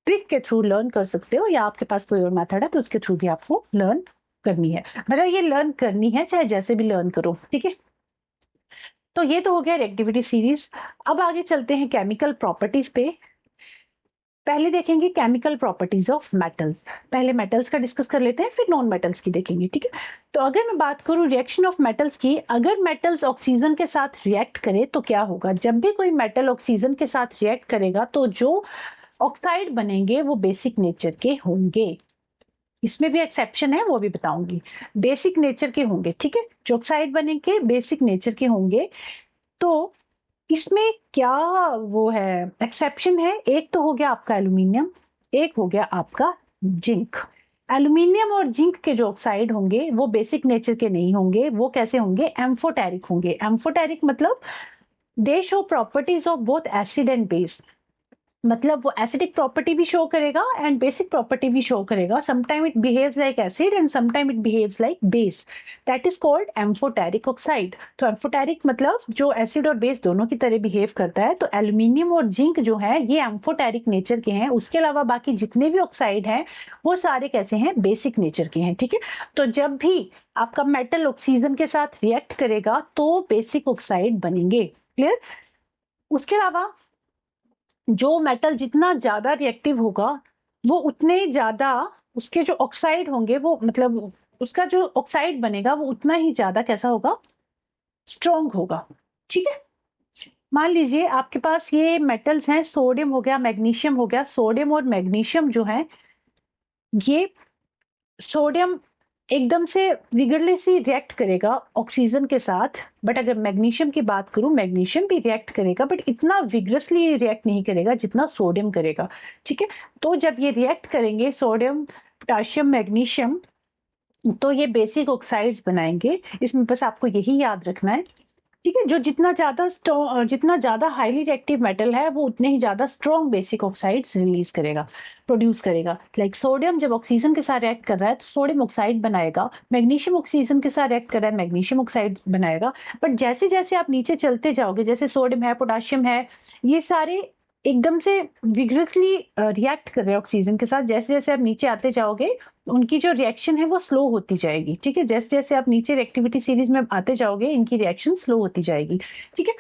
ट्रिक के थ्रू लर्न कर सकते हो, या आपके पास कोई और मेथड है तो उसके थ्रू भी आपको लर्न करनी है। मतलब ये लर्न करनी है चाहे जैसे भी लर्न करो, ठीक है। तो ये तो हो गया रिएक्टिविटी सीरीज। अब आगे चलते हैं केमिकल प्रॉपर्टीज पे। पहले देखेंगे केमिकल प्रॉपर्टीज ऑफ मेटल्स। पहले मेटल्स का डिस्कस कर लेते हैं, फिर नॉन मेटल्स की देखेंगे, ठीक है। तो अगर मैं बात करूं रिएक्शन ऑफ मेटल्स की, अगर मेटल्स ऑक्सीजन के साथ रिएक्ट करे तो क्या होगा। जब भी कोई मेटल ऑक्सीजन के साथ रिएक्ट करेगा तो जो ऑक्साइड बनेंगे वो बेसिक नेचर के होंगे। इसमें भी एक्सेप्शन है, वो भी बताऊंगी। बेसिक नेचर के होंगे, ठीक है। जो ऑक्साइड बनेंगे बेसिक नेचर के होंगे। तो इसमें क्या वो है, एक्सेप्शन है। एक तो हो गया आपका एल्यूमिनियम, एक हो गया आपका जिंक। एल्यूमिनियम और जिंक के जो ऑक्साइड होंगे वो बेसिक नेचर के नहीं होंगे, वो कैसे होंगे, एम्फोटेरिक होंगे। एम्फोटेरिक मतलब दे show properties of both acid and base, मतलब वो एसिडिक प्रॉपर्टी भी शो करेगा एंड बेसिक प्रॉपर्टी भी शो करेगा। Sometime it behaves like acid and sometime it behaves like base, that is called amphoteric oxide. तो amphoteric मतलब जो acid और बेस दोनों की तरह बिहेव करता है। तो एल्यूमिनियम और जिंक जो है ये एम्फोटेरिक नेचर के हैं। उसके अलावा बाकी जितने भी ऑक्साइड हैं वो सारे कैसे हैं, बेसिक नेचर के हैं, ठीक है। तो जब भी आपका मेटल ऑक्सीजन के साथ रिएक्ट करेगा तो बेसिक ऑक्साइड बनेंगे, क्लियर। उसके अलावा जो मेटल जितना ज्यादा रिएक्टिव होगा वो उतने ज्यादा उसके जो ऑक्साइड होंगे वो, मतलब उसका जो ऑक्साइड बनेगा वो उतना ही ज्यादा कैसा होगा, स्ट्रॉन्ग होगा, ठीक है। मान लीजिए आपके पास ये मेटल्स हैं, सोडियम हो गया, मैग्नीशियम हो गया। सोडियम और मैग्नीशियम जो है, ये सोडियम एकदम से विगरलेसली रिएक्ट करेगा ऑक्सीजन के साथ, बट अगर मैग्नीशियम की बात करूं, मैग्नीशियम भी रिएक्ट करेगा बट इतना विगरसली रिएक्ट नहीं करेगा जितना सोडियम करेगा, ठीक है। तो जब ये रिएक्ट करेंगे सोडियम, पोटाशियम, मैग्नीशियम, तो ये बेसिक ऑक्साइड्स बनाएंगे। इसमें बस आपको यही याद रखना है, ठीक है। जो जितना ज्यादा हाईली रिएक्टिव मेटल है वो उतने ही ज्यादा स्ट्रॉन्ग बेसिक ऑक्साइड्स रिलीज करेगा, प्रोड्यूस करेगा। लाइक सोडियम जब ऑक्सीजन के साथ रिएक्ट कर रहा है तो सोडियम ऑक्साइड बनाएगा, मैग्नीशियम ऑक्सीजन के साथ रिएक्ट कर रहा है, मैग्नीशियम ऑक्साइड बनाएगा। बट जैसे जैसे आप नीचे चलते जाओगे, जैसे सोडियम है, पोटाशियम है, ये सारे एकदम से विगरसली रिएक्ट कर रहे हैं ऑक्सीजन के साथ। जैसे जैसे आप नीचे आते जाओगे उनकी जो रिएक्शन है वो स्लो होती जाएगी, ठीक है। जैसे जैसे आप नीचे रिएक्टिविटी सीरीज में आते जाओगे इनकी रिएक्शन स्लो होती जाएगी, ठीक है।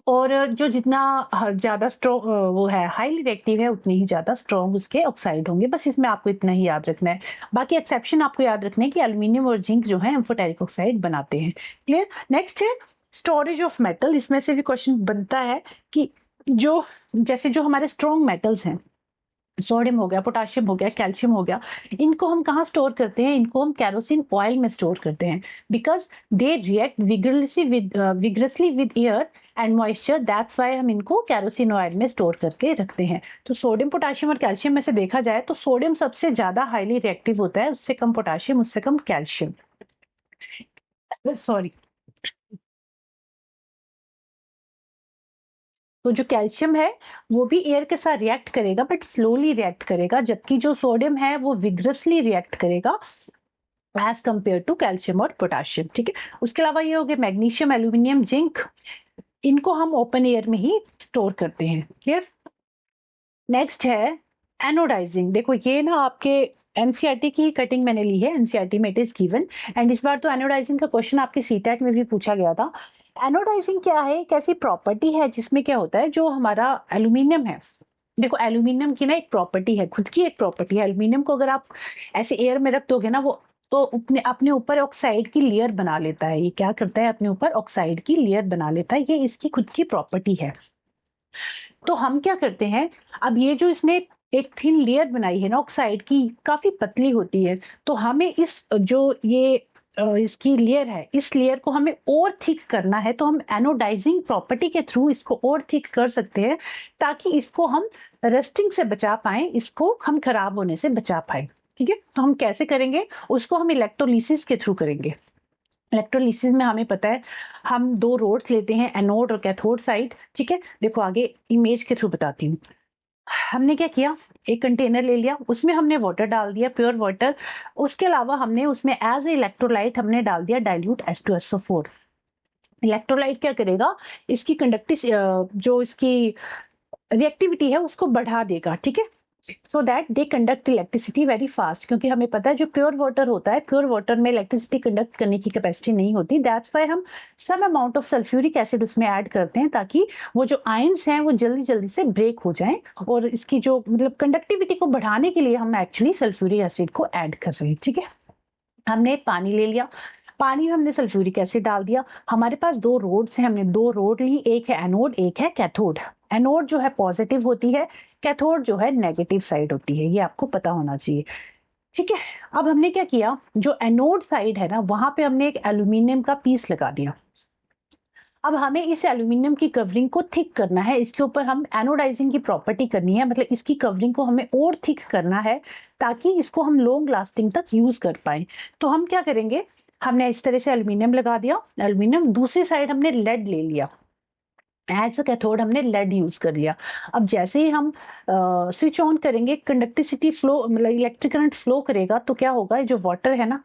और जो जितना ज्यादा स्ट्रॉन्ग वो है, हाईली रिएक्टिव है, उतनी ही ज्यादा स्ट्रॉन्ग उसके ऑक्साइड होंगे। बस इसमें आपको इतना ही याद रखना है। बाकी एक्सेप्शन आपको याद रखना है कि एल्यूमिनियम और जिंक जो है एम्फोटेरिक ऑक्साइड बनाते हैं, क्लियर। नेक्स्ट है स्टोरेज ऑफ मेटल, इसमें से भी क्वेश्चन बनता है कि जो जैसे जो हमारे स्ट्रॉन्ग मेटल्स हैं, सोडियम हो गया, पोटाशियम हो गया, कैल्शियम हो गया, इनको हम कहाँ स्टोर करते हैं? इनको हम केरोसिन ऑयल में स्टोर करते हैं, because they react vigorously with air and moisture, that's why हम इनको केरोसिन ऑयल में स्टोर करके रखते हैं। तो सोडियम, पोटाशियम और कैल्शियम में से देखा जाए तो सोडियम सबसे ज्यादा हाईली रिएक्टिव होता है, उससे कम पोटाशियम, उससे कम कैल्शियम। सॉरी। तो जो कैल्शियम है वो भी एयर के साथ रिएक्ट करेगा, बट स्लोली रिएक्ट करेगा, जबकि जो सोडियम है वो विग्रसली रिएक्ट करेगा एज कंपेयर टू कैल्शियम और पोटाशियम। ठीक है, उसके अलावा ये हो गए मैग्नीशियम, एल्यूमिनियम, जिंक, इनको हम ओपन एयर में ही स्टोर करते हैं। क्लियर? नेक्स्ट है एनोडाइजिंग। देखो ये ना आपके एनसीईआरटी की कटिंग मैंने ली है, एनसीईआरटी में इट इज गिवन, एंड इस बार तो एनोडाइजिंग का क्वेश्चन आपके सीटेट में भी पूछा गया था। एनोडाइजिंग क्या है? एक ऐसी प्रॉपर्टी है जिसमें क्या होता है, जो हमारा एल्यूमिनियम है, देखो एल्यूमिनियम की ना एक प्रॉपर्टी है, खुद की एक प्रॉपर्टी है। एल्यूमिनियम को अगर आप ऐसे एयर में रख दोगे ना, वो तो अपने ऊपर ऑक्साइड की लेयर बना लेता है। ये क्या करता है? अपने ऊपर ऑक्साइड की लेयर बना लेता है, ये इसकी खुद की प्रॉपर्टी है। तो हम क्या करते हैं, अब ये जो इसने एक थिन लेयर बनाई है ना ऑक्साइड की, काफी पतली होती है, तो हमें इस जो ये इसकी लेयर है, इस लेयर को हमें और थिक करना है, तो हम एनोडाइजिंग प्रॉपर्टी के थ्रू इसको और थिक कर सकते हैं, ताकि इसको हम रस्टिंग से बचा पाए, इसको हम खराब होने से बचा पाए। ठीक है, तो हम कैसे करेंगे उसको? हम इलेक्ट्रोलिसिस के थ्रू करेंगे। इलेक्ट्रोलिसिस में हमें पता है, हम दो रोड्स लेते हैं, एनोड और कैथोड साइड। ठीक है, देखो आगे इमेज के थ्रू बताती हूँ। हमने क्या किया, एक कंटेनर ले लिया, उसमें हमने वाटर डाल दिया, प्योर वाटर। उसके अलावा हमने उसमें एज ए इलेक्ट्रोलाइट हमने डाल दिया डाइल्यूट H2SO4। इलेक्ट्रोलाइट क्या करेगा? इसकी जो इसकी रिएक्टिविटी है उसको बढ़ा देगा। ठीक है, so that they conduct electricity very fast, क्योंकि हमें पता है जो प्योर वाटर होता है, प्योर वाटर में इलेक्ट्रिसिटी कंडक्ट करने की कैपेसिटी नहीं होती। दैट्स वाई हम some amount of sulphuric acid उसमें ऐड करते हैं, ताकि वो जो आयंस हैं वो जल्दी जल्दी से ब्रेक हो जाएं, और इसकी जो मतलब कंडक्टिविटी को बढ़ाने के लिए हम एक्चुअली सल्फ्यूरिक एसिड को ऐड कर रहे हैं। ठीक है, हमने पानी ले लिया, पानी में हमने सल्फ्यूरिक एसिड डाल दिया। हमारे पास दो रोड्स हैं, हमने दो रोड ली, एक है एनोड, एक है कैथोड। एनोड जो है पॉजिटिव होती है, कैथोड जो है नेगेटिव साइड होती है, ये आपको पता होना चाहिए। ठीक है, अब हमने क्या किया, जो एनोड साइड है ना, वहां पे हमने एक एल्यूमिनियम का पीस लगा दिया। अब हमें इस एल्यूमिनियम की कवरिंग को थिक करना है, इसके ऊपर हम एनोडाइजिंग की प्रॉपर्टी करनी है, मतलब इसकी कवरिंग को हमें और थिक करना है, ताकि इसको हम लॉन्ग लास्टिंग तक यूज कर पाए। तो हम क्या करेंगे, हमने इस तरह से एल्यूमिनियम लगा दिया, एल्यूमिनियम, दूसरी साइड हमने लेड ले लिया, एज अ कैथोड हमने लेड यूज कर लिया। अब जैसे ही हम स्विच ऑन करेंगे, कंडक्टिविटी फ्लो मतलब इलेक्ट्रिक करंट फ्लो करेगा, तो क्या होगा, जो वाटर है ना,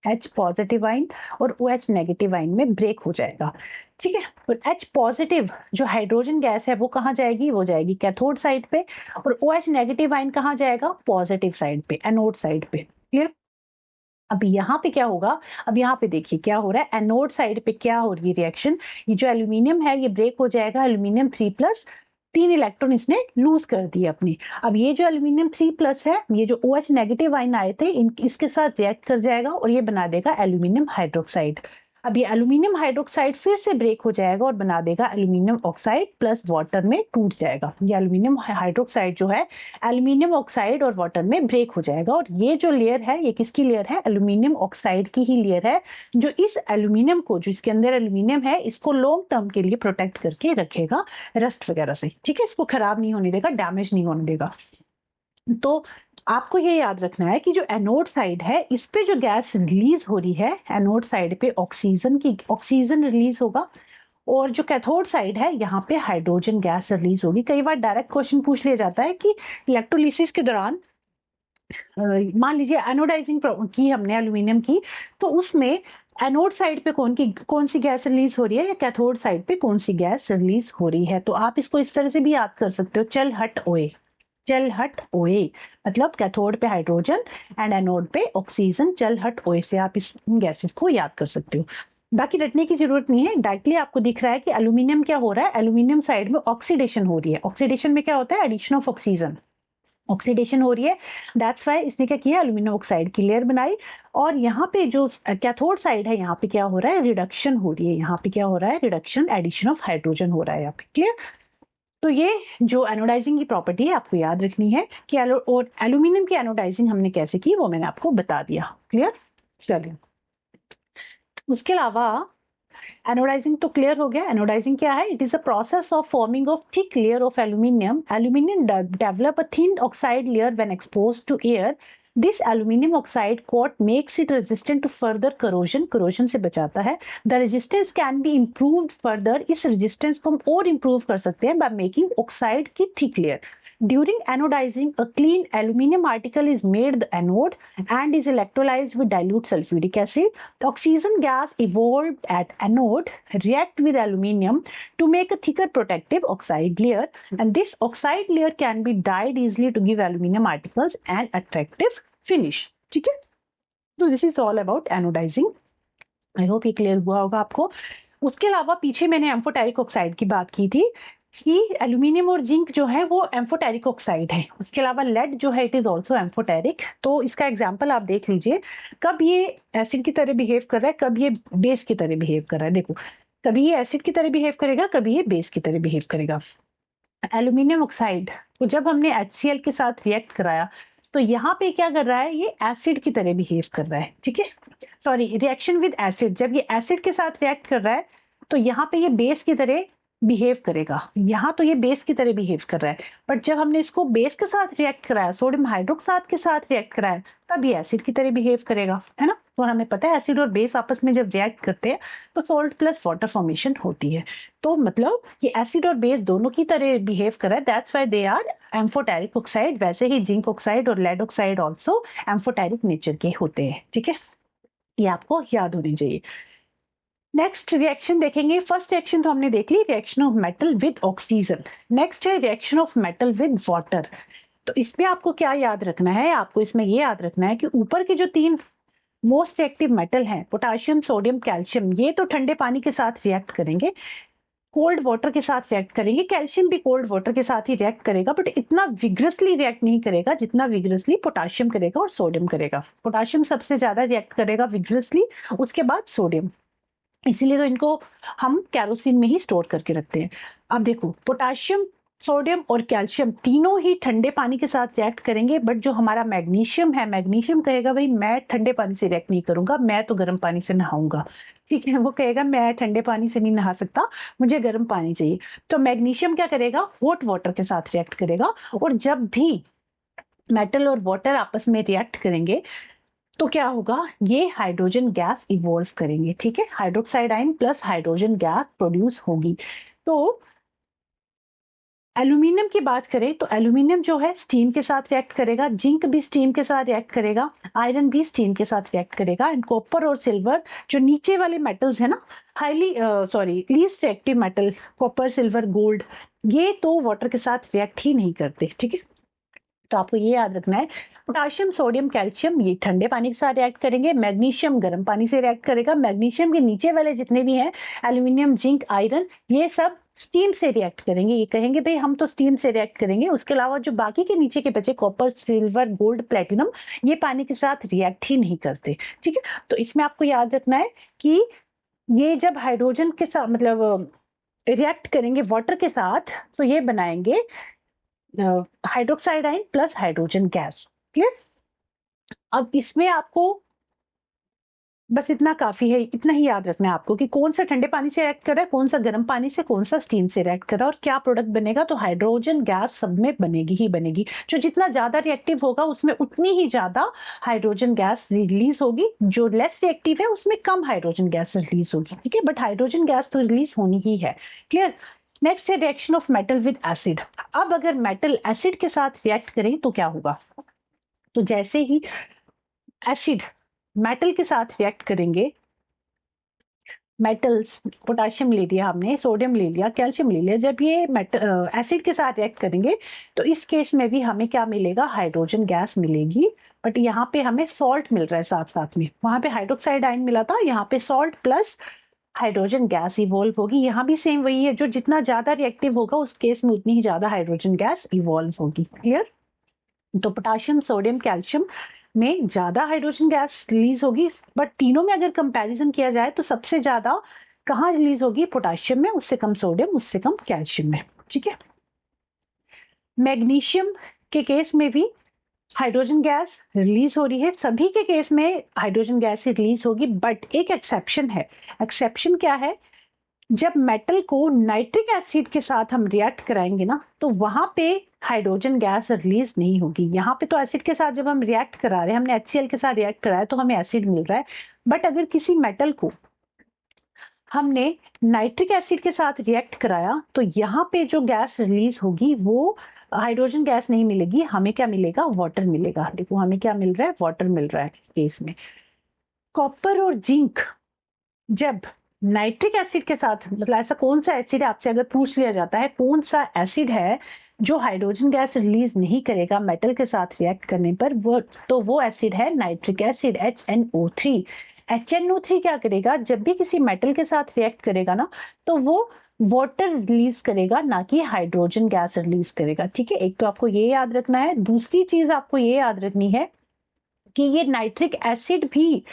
H पॉजिटिव आइन और OH नेगेटिव आइन में ब्रेक हो जाएगा। ठीक है, और H पॉजिटिव जो हाइड्रोजन गैस है वो कहाँ जाएगी, वो जाएगी कैथोड साइड पे, और OH नेगेटिव आइन कहाँ जाएगा, पॉजिटिव साइड पे, एनोड साइड पे। क्लियर? अब यहाँ पे क्या होगा, अब यहाँ पे देखिए क्या हो रहा है, एनोड साइड पे क्या हो रही है रिएक्शन, ये जो एल्यूमिनियम है ये ब्रेक हो जाएगा, एल्यूमिनियम 3+, 3 इलेक्ट्रॉन इसने लूज कर दिए अपने। अब ये जो एल्यूमिनियम 3+ है, ये जो OH नेगेटिव आयन आए थे, इसके साथ रिएक्ट कर जाएगा और ये बना देगा एल्यूमिनियम हाइड्रोक्साइड। अब ये एल्यूमिनियम हाइड्रोक्साइड फिर से ब्रेक हो जाएगा और बना देगा एल्यूमिनियम ऑक्साइड, प्लस वाटर में टूट जाएगा। ये एल्यूमिनियम हाइड्रोक्साइड जो है एल्यूमिनियम ऑक्साइड और वाटर में ब्रेक हो जाएगा, और ये जो लेयर है ये किसकी लेयर है, एल्यूमिनियम ऑक्साइड की ही लेयर है, जो इस एल्यूमिनियम को, जो इसके अंदर एल्यूमिनियम है, इसको लॉन्ग टर्म के लिए प्रोटेक्ट करके रखेगा रस्ट वगैरह से। ठीक है, इसको खराब नहीं होने देगा, डैमेज नहीं होने देगा। तो आपको ये याद रखना है कि जो एनोड साइड है, इस पे जो गैस रिलीज हो रही है, एनोड साइड पे ऑक्सीजन रिलीज होगा, और जो कैथोड साइड है यहाँ पे हाइड्रोजन गैस रिलीज होगी। कई बार डायरेक्ट क्वेश्चन पूछ लिया जाता है कि इलेक्ट्रोलिसिस के दौरान मान लीजिए एनोडाइजिंग की हमने एल्यूमिनियम की, तो उसमें एनोड साइड पे कौन सी गैस रिलीज हो रही है, या कैथोड साइड पे कौन सी गैस रिलीज हो रही है। तो आप इसको इस तरह से भी याद कर सकते हो, चल हट ओए, मतलब कैथोड पे हाइड्रोजन एंड एनोड पे ऑक्सीजन, चल हट ओए से आप इस गैसेस को याद कर सकते हो। बाकी रटने की जरूरत नहीं है, डायरेक्टली आपको दिख रहा है कि एल्यूमिनियम क्या हो रहा है, एल्यूमिनियम साइड में ऑक्सीडेशन हो रही है। ऑक्सीडेशन में क्या होता है, एडिशन ऑफ ऑक्सीजन। ऑक्सीडेशन हो रही है, दैट्स वाई इसने क्या किया, एल्यूमिनियम ऑक्साइड की लेयर बनाई। और यहाँ पे जो कैथोड साइड है, यहाँ पे क्या हो रहा है, रिडक्शन हो रही है। यहाँ पे क्या हो रहा है, रिडक्शन, एडिशन ऑफ हाइड्रोजन हो रहा है यहाँ पे। क्लियर? तो ये जो एनोडाइजिंग की प्रॉपर्टी है आपको याद रखनी है कि और एल्यूमिनियम की एनोडाइजिंग हमने कैसे की वो मैंने आपको बता दिया। क्लियर? चलिए, उसके अलावा एनोडाइजिंग तो क्लियर हो गया। एनोडाइजिंग क्या है? It is a process of forming of thick layer of aluminium. Aluminium develop a thin oxide layer when exposed to air. This aluminium oxide coat makes it resistant to further corrosion, corrosion से बचाता है। The resistance can be improved further. इस resistance को हम और improve कर सकते हैं बाय मेकिंग ऑक्साइड की thick layer. During anodizing, a clean aluminum article is made the anode and is electrolyzed with dilute sulfuric acid. The oxygen gas evolved at anode react with aluminium to make a thicker protective oxide layer, and this oxide layer can be dyed easily to give aluminum articles an attractive finish. ठीक है? तो this is all about anodizing. I hope ये clear हुआ होगा आपको। उसके अलावा पीछे मैंने एम्फोटेरिक ऑक्साइड की बात की थी कि एल्यूमिनियम और जिंक जो है वो एम्फोटेरिक ऑक्साइड है। उसके अलावा लेड जो है इट इज ऑल्सो एम्फोटेरिक। तो इसका एग्जांपल आप देख लीजिए, कब ये एसिड की तरह बिहेव कर रहा है, कब ये बेस की तरह बिहेव कर रहा है। देखो, कभी ये एसिड की तरह बिहेव करेगा, कभी ये बेस की तरह बिहेव करेगा। एल्यूमिनियम ऑक्साइड को जब हमने HCl के साथ रिएक्ट कराया तो यहाँ पे क्या कर रहा है, ये एसिड की तरह बिहेव कर रहा है। ठीक है, सॉरी, रिएक्शन विद एसिड, जब ये एसिड के साथ रिएक्ट कर रहा है तो यहाँ पे ये बेस की तरह बिहेव करेगा। यहाँ तो ये बेस की तरह बिहेव कर रहा है, बट जब हमने इसको बेस के साथ रिएक्ट कराया, सोडियम हाइड्रोक्साइड के साथ रिएक्ट कराया, तब ये एसिड की तरह बिहेव करेगा, है ना। तो हमें पता है एसिड और बेस आपस में जब रिएक्ट करते हैं तो सॉल्ट प्लस वाटर फॉर्मेशन होती है। तो मतलब ये एसिड और बेस दोनों की तरह बिहेव कर रहा है, that's why they are amphoteric oxide. वैसे ही जिंक ऑक्साइड और lead oxide also amphoteric nature के होते हैं। ठीक है, ये आपको याद होनी चाहिए। नेक्स्ट रिएक्शन देखेंगे। फर्स्ट रिएक्शन तो हमने देख ली, reaction of metal with oxygen. Next है reaction of metal with water. तो इसमें आपको क्या याद रखना है, आपको इसमें ये याद रखना है कि ऊपर के जो 3 मोस्ट रिएक्टिव मेटल हैं, पोटाशियम, सोडियम, कैल्शियम, ये तो ठंडे पानी के साथ रिएक्ट करेंगे, कोल्ड वाटर के साथ रिएक्ट करेंगे। कैल्शियम भी कोल्ड वाटर के साथ ही रिएक्ट करेगा, बट इतना विग्रसली रिएक्ट नहीं करेगा जितना विग्रसली पोटाशियम करेगा और सोडियम करेगा। पोटाशियम सबसे ज्यादा रिएक्ट करेगा विग्रसली, उसके बाद सोडियम, इसीलिए तो इनको हम कैरोसिन में ही स्टोर करके रखते हैं। अब देखो, पोटाशियम, सोडियम और कैल्शियम तीनों ही ठंडे पानी के साथ रिएक्ट करेंगे, बट जो हमारा मैग्नीशियम है, मैग्नीशियम कहेगा भाई मैं ठंडे पानी से रिएक्ट नहीं करूंगा, मैं तो गर्म पानी से नहाऊंगा। ठीक है, वो कहेगा मैं ठंडे पानी से नहीं नहा सकता, मुझे गर्म पानी चाहिए। तो मैग्नीशियम क्या करेगा, हॉट वाटर के साथ रिएक्ट करेगा। और जब भी मेटल और वाटर आपस में रिएक्ट करेंगे तो क्या होगा, ये हाइड्रोजन गैस इवॉल्व करेंगे। ठीक है, hydroxide ion plus hydrogen gas produce होगी। तो एल्यूमिनियम की बात करें तो एल्यूमिनियम जो है स्टीम के साथ रिएक्ट करेगा, जिंक भी स्टीम के साथ रिएक्ट करेगा, आयरन भी स्टीम के साथ रिएक्ट करेगा, एंड कॉपर और सिल्वर जो नीचे वाले मेटल्स है ना, highly least reactive metal, copper, silver, gold, ये तो वाटर के साथ रिएक्ट ही नहीं करते। ठीक है, तो आपको ये याद रखना है, पोटाशियम, सोडियम, कैल्शियम ये ठंडे पानी के साथ रिएक्ट करेंगे, मैग्नीशियम गर्म पानी से रिएक्ट करेगा, मैग्नीशियम के नीचे वाले जितने भी हैं एल्यूमिनियम, जिंक, आयरन, ये सब स्टीम से रिएक्ट करेंगे। ये कहेंगे भाई हम तो स्टीम से रिएक्ट करेंगे। उसके अलावा जो बाकी के नीचे के बचे कॉपर, सिल्वर, गोल्ड, प्लेटिनम, ये पानी के साथ रिएक्ट ही नहीं करते। ठीक है, तो इसमें आपको याद रखना है कि ये जब हाइड्रोजन के साथ मतलब रिएक्ट करेंगे वाटर के साथ तो ये बनाएंगे hydroxide ion plus hydrogen gas. Clear? अब इसमें आपको बस इतना काफी है, इतना ही याद रखना है आपको कि कौन सा ठंडे पानी से रिएक्ट कर रहा है, कौन सा गर्म पानी से, कौन सा स्टीम से रिएक्ट कर रहा है और क्या प्रोडक्ट बनेगा। तो हाइड्रोजन गैस सब में बनेगी ही बनेगी। जो जितना ज्यादा रिएक्टिव होगा उसमें उतनी ही ज्यादा हाइड्रोजन गैस रिलीज होगी, जो लेस रिएक्टिव है उसमें कम हाइड्रोजन गैस रिलीज होगी। ठीक है, बट हाइड्रोजन गैस तो रिलीज होनी ही है। क्लियर? नेक्स्ट है reaction of metal with acid. अब अगर मेटल एसिड के साथ रिएक्ट करें तो क्या होगा, तो जैसे ही एसिड मेटल के साथ रिएक्ट करेंगे, मेटल्स, पोटाशियम ले लिया हमने, सोडियम ले लिया, कैल्शियम ले लिया, जब ये एसिड के साथ रिएक्ट करेंगे तो इस केस में भी हमें क्या मिलेगा, हाइड्रोजन गैस मिलेगी। बट यहाँ पे हमें सॉल्ट मिल रहा है साथ साथ में, वहां पे हाइड्रोक्साइड आयन मिला था, यहाँ पे salt plus hydrogen gas evolve होगी। यहाँ भी सेम वही है, जो जितना ज्यादा रिएक्टिव होगा उस केस में उतनी ही ज्यादा हाइड्रोजन गैस इवॉल्व होगी। क्लियर? तो पोटाशियम, सोडियम, कैल्शियम में ज्यादा हाइड्रोजन गैस रिलीज होगी, बट तीनों में अगर कंपैरिजन किया जाए तो सबसे ज्यादा कहाँ रिलीज होगी? पोटाशियम में, उससे कम सोडियम, उससे कम कैल्शियम में। ठीक है। मैग्नीशियम के केस में भी हाइड्रोजन गैस रिलीज हो रही है, सभी के केस में हाइड्रोजन गैस रिलीज होगी, बट एक एक्सेप्शन है। एक्सेप्शन क्या है? जब मेटल को नाइट्रिक एसिड के साथ हम रिएक्ट कराएंगे ना, तो वहां पे हाइड्रोजन गैस रिलीज नहीं होगी। यहाँ पे तो एसिड के साथ जब हम रिएक्ट करा रहे हैं, हमने HCl के साथ रिएक्ट कराया तो हमें एसिड मिल रहा है, बट अगर किसी मेटल को हमने नाइट्रिक एसिड के साथ रिएक्ट कराया तो यहाँ पे जो गैस रिलीज होगी वो हाइड्रोजन गैस नहीं मिलेगी, हमें क्या मिलेगा? वाटर मिलेगा। देखो हमें क्या मिल रहा है? वाटर मिल रहा है केस में। कॉपर और जिंक जब नाइट्रिक एसिड के साथ, मतलब ऐसा कौन सा एसिड है, आपसे अगर पूछ लिया जाता है कौन सा एसिड है जो हाइड्रोजन गैस रिलीज नहीं करेगा मेटल के साथ रिएक्ट करने पर, वो एसिड है नाइट्रिक एसिड, HNO3। HNO3 क्या करेगा? जब भी किसी मेटल के साथ रिएक्ट करेगा ना, तो वो वाटर रिलीज करेगा, ना कि हाइड्रोजन गैस रिलीज करेगा। ठीक है, एक तो आपको ये याद रखना है। दूसरी चीज आपको ये याद रखनी है कि ये नाइट्रिक एसिड भी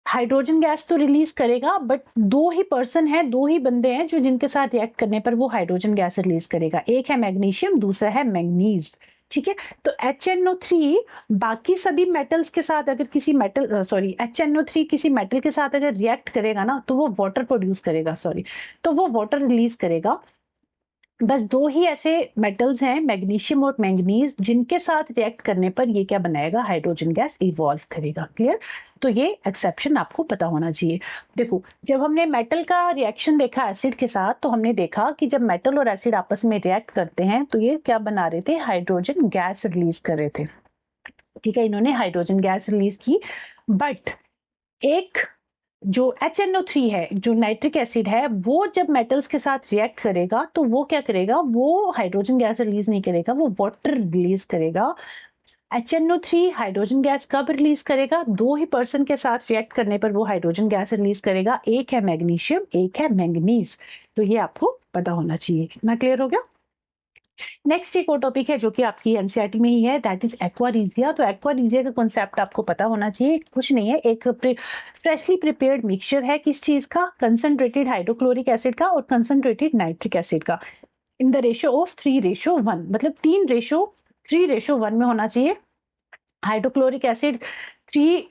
हाइड्रोजन गैस तो रिलीज करेगा, बट दो ही पर्सन है, दो ही बंदे हैं जो जिनके साथ रिएक्ट करने पर वो हाइड्रोजन गैस रिलीज करेगा। एक है मैग्नीशियम, दूसरा है मैंगनीज। ठीक है, तो HNO3 बाकी सभी मेटल्स के साथ अगर किसी मेटल HNO3 किसी मेटल के साथ अगर रिएक्ट करेगा ना, तो वो वाटर प्रोड्यूस करेगा, तो वो वाटर रिलीज करेगा। बस दो ही ऐसे मेटल्स हैं, मैग्नीशियम और मैंगनीज, जिनके साथ रिएक्ट करने पर ये क्या बनाएगा? हाइड्रोजन गैस इवॉल्व करेगा। क्लियर? तो ये एक्सेप्शन आपको पता होना चाहिए। देखो, जब हमने मेटल का रिएक्शन देखा एसिड के साथ, तो हमने देखा कि जब मेटल और एसिड आपस में रिएक्ट करते हैं तो ये क्या बना रहे थे? हाइड्रोजन गैस रिलीज कर रहे थे। ठीक है, इन्होंने हाइड्रोजन गैस रिलीज की, बट एक जो HNO3 है, जो नाइट्रिक एसिड है, वो जब मेटल्स के साथ रिएक्ट करेगा तो वो क्या करेगा? वो हाइड्रोजन गैस रिलीज नहीं करेगा, वो वाटर रिलीज करेगा। HNO3 हाइड्रोजन गैस कब रिलीज करेगा? दो ही पर्सन के साथ रिएक्ट करने पर वो हाइड्रोजन गैस रिलीज करेगा। एक है मैग्नीशियम, एक है मैंगनीज। तो ये आपको पता होना चाहिए। कितना क्लियर हो गया? नेक्स्ट एक और टॉपिक है जो कि आपकी एनसीईआरटी में ही है, दैट इज एक्वारीजिया। तो एक्वारीजिया का कॉन्सेप्ट आपको पता होना चाहिए। कुछ नहीं है, एक फ्रेशली प्रिपेयर्ड मिक्सचर है। किस चीज का? कंसंट्रेटेड हाइड्रोक्लोरिक एसिड का और कंसंट्रेटेड नाइट्रिक एसिड का, इन द रेशियो ऑफ 3:1, मतलब 3:1 में होना चाहिए। हाइड्रोक्लोरिक एसिड 3,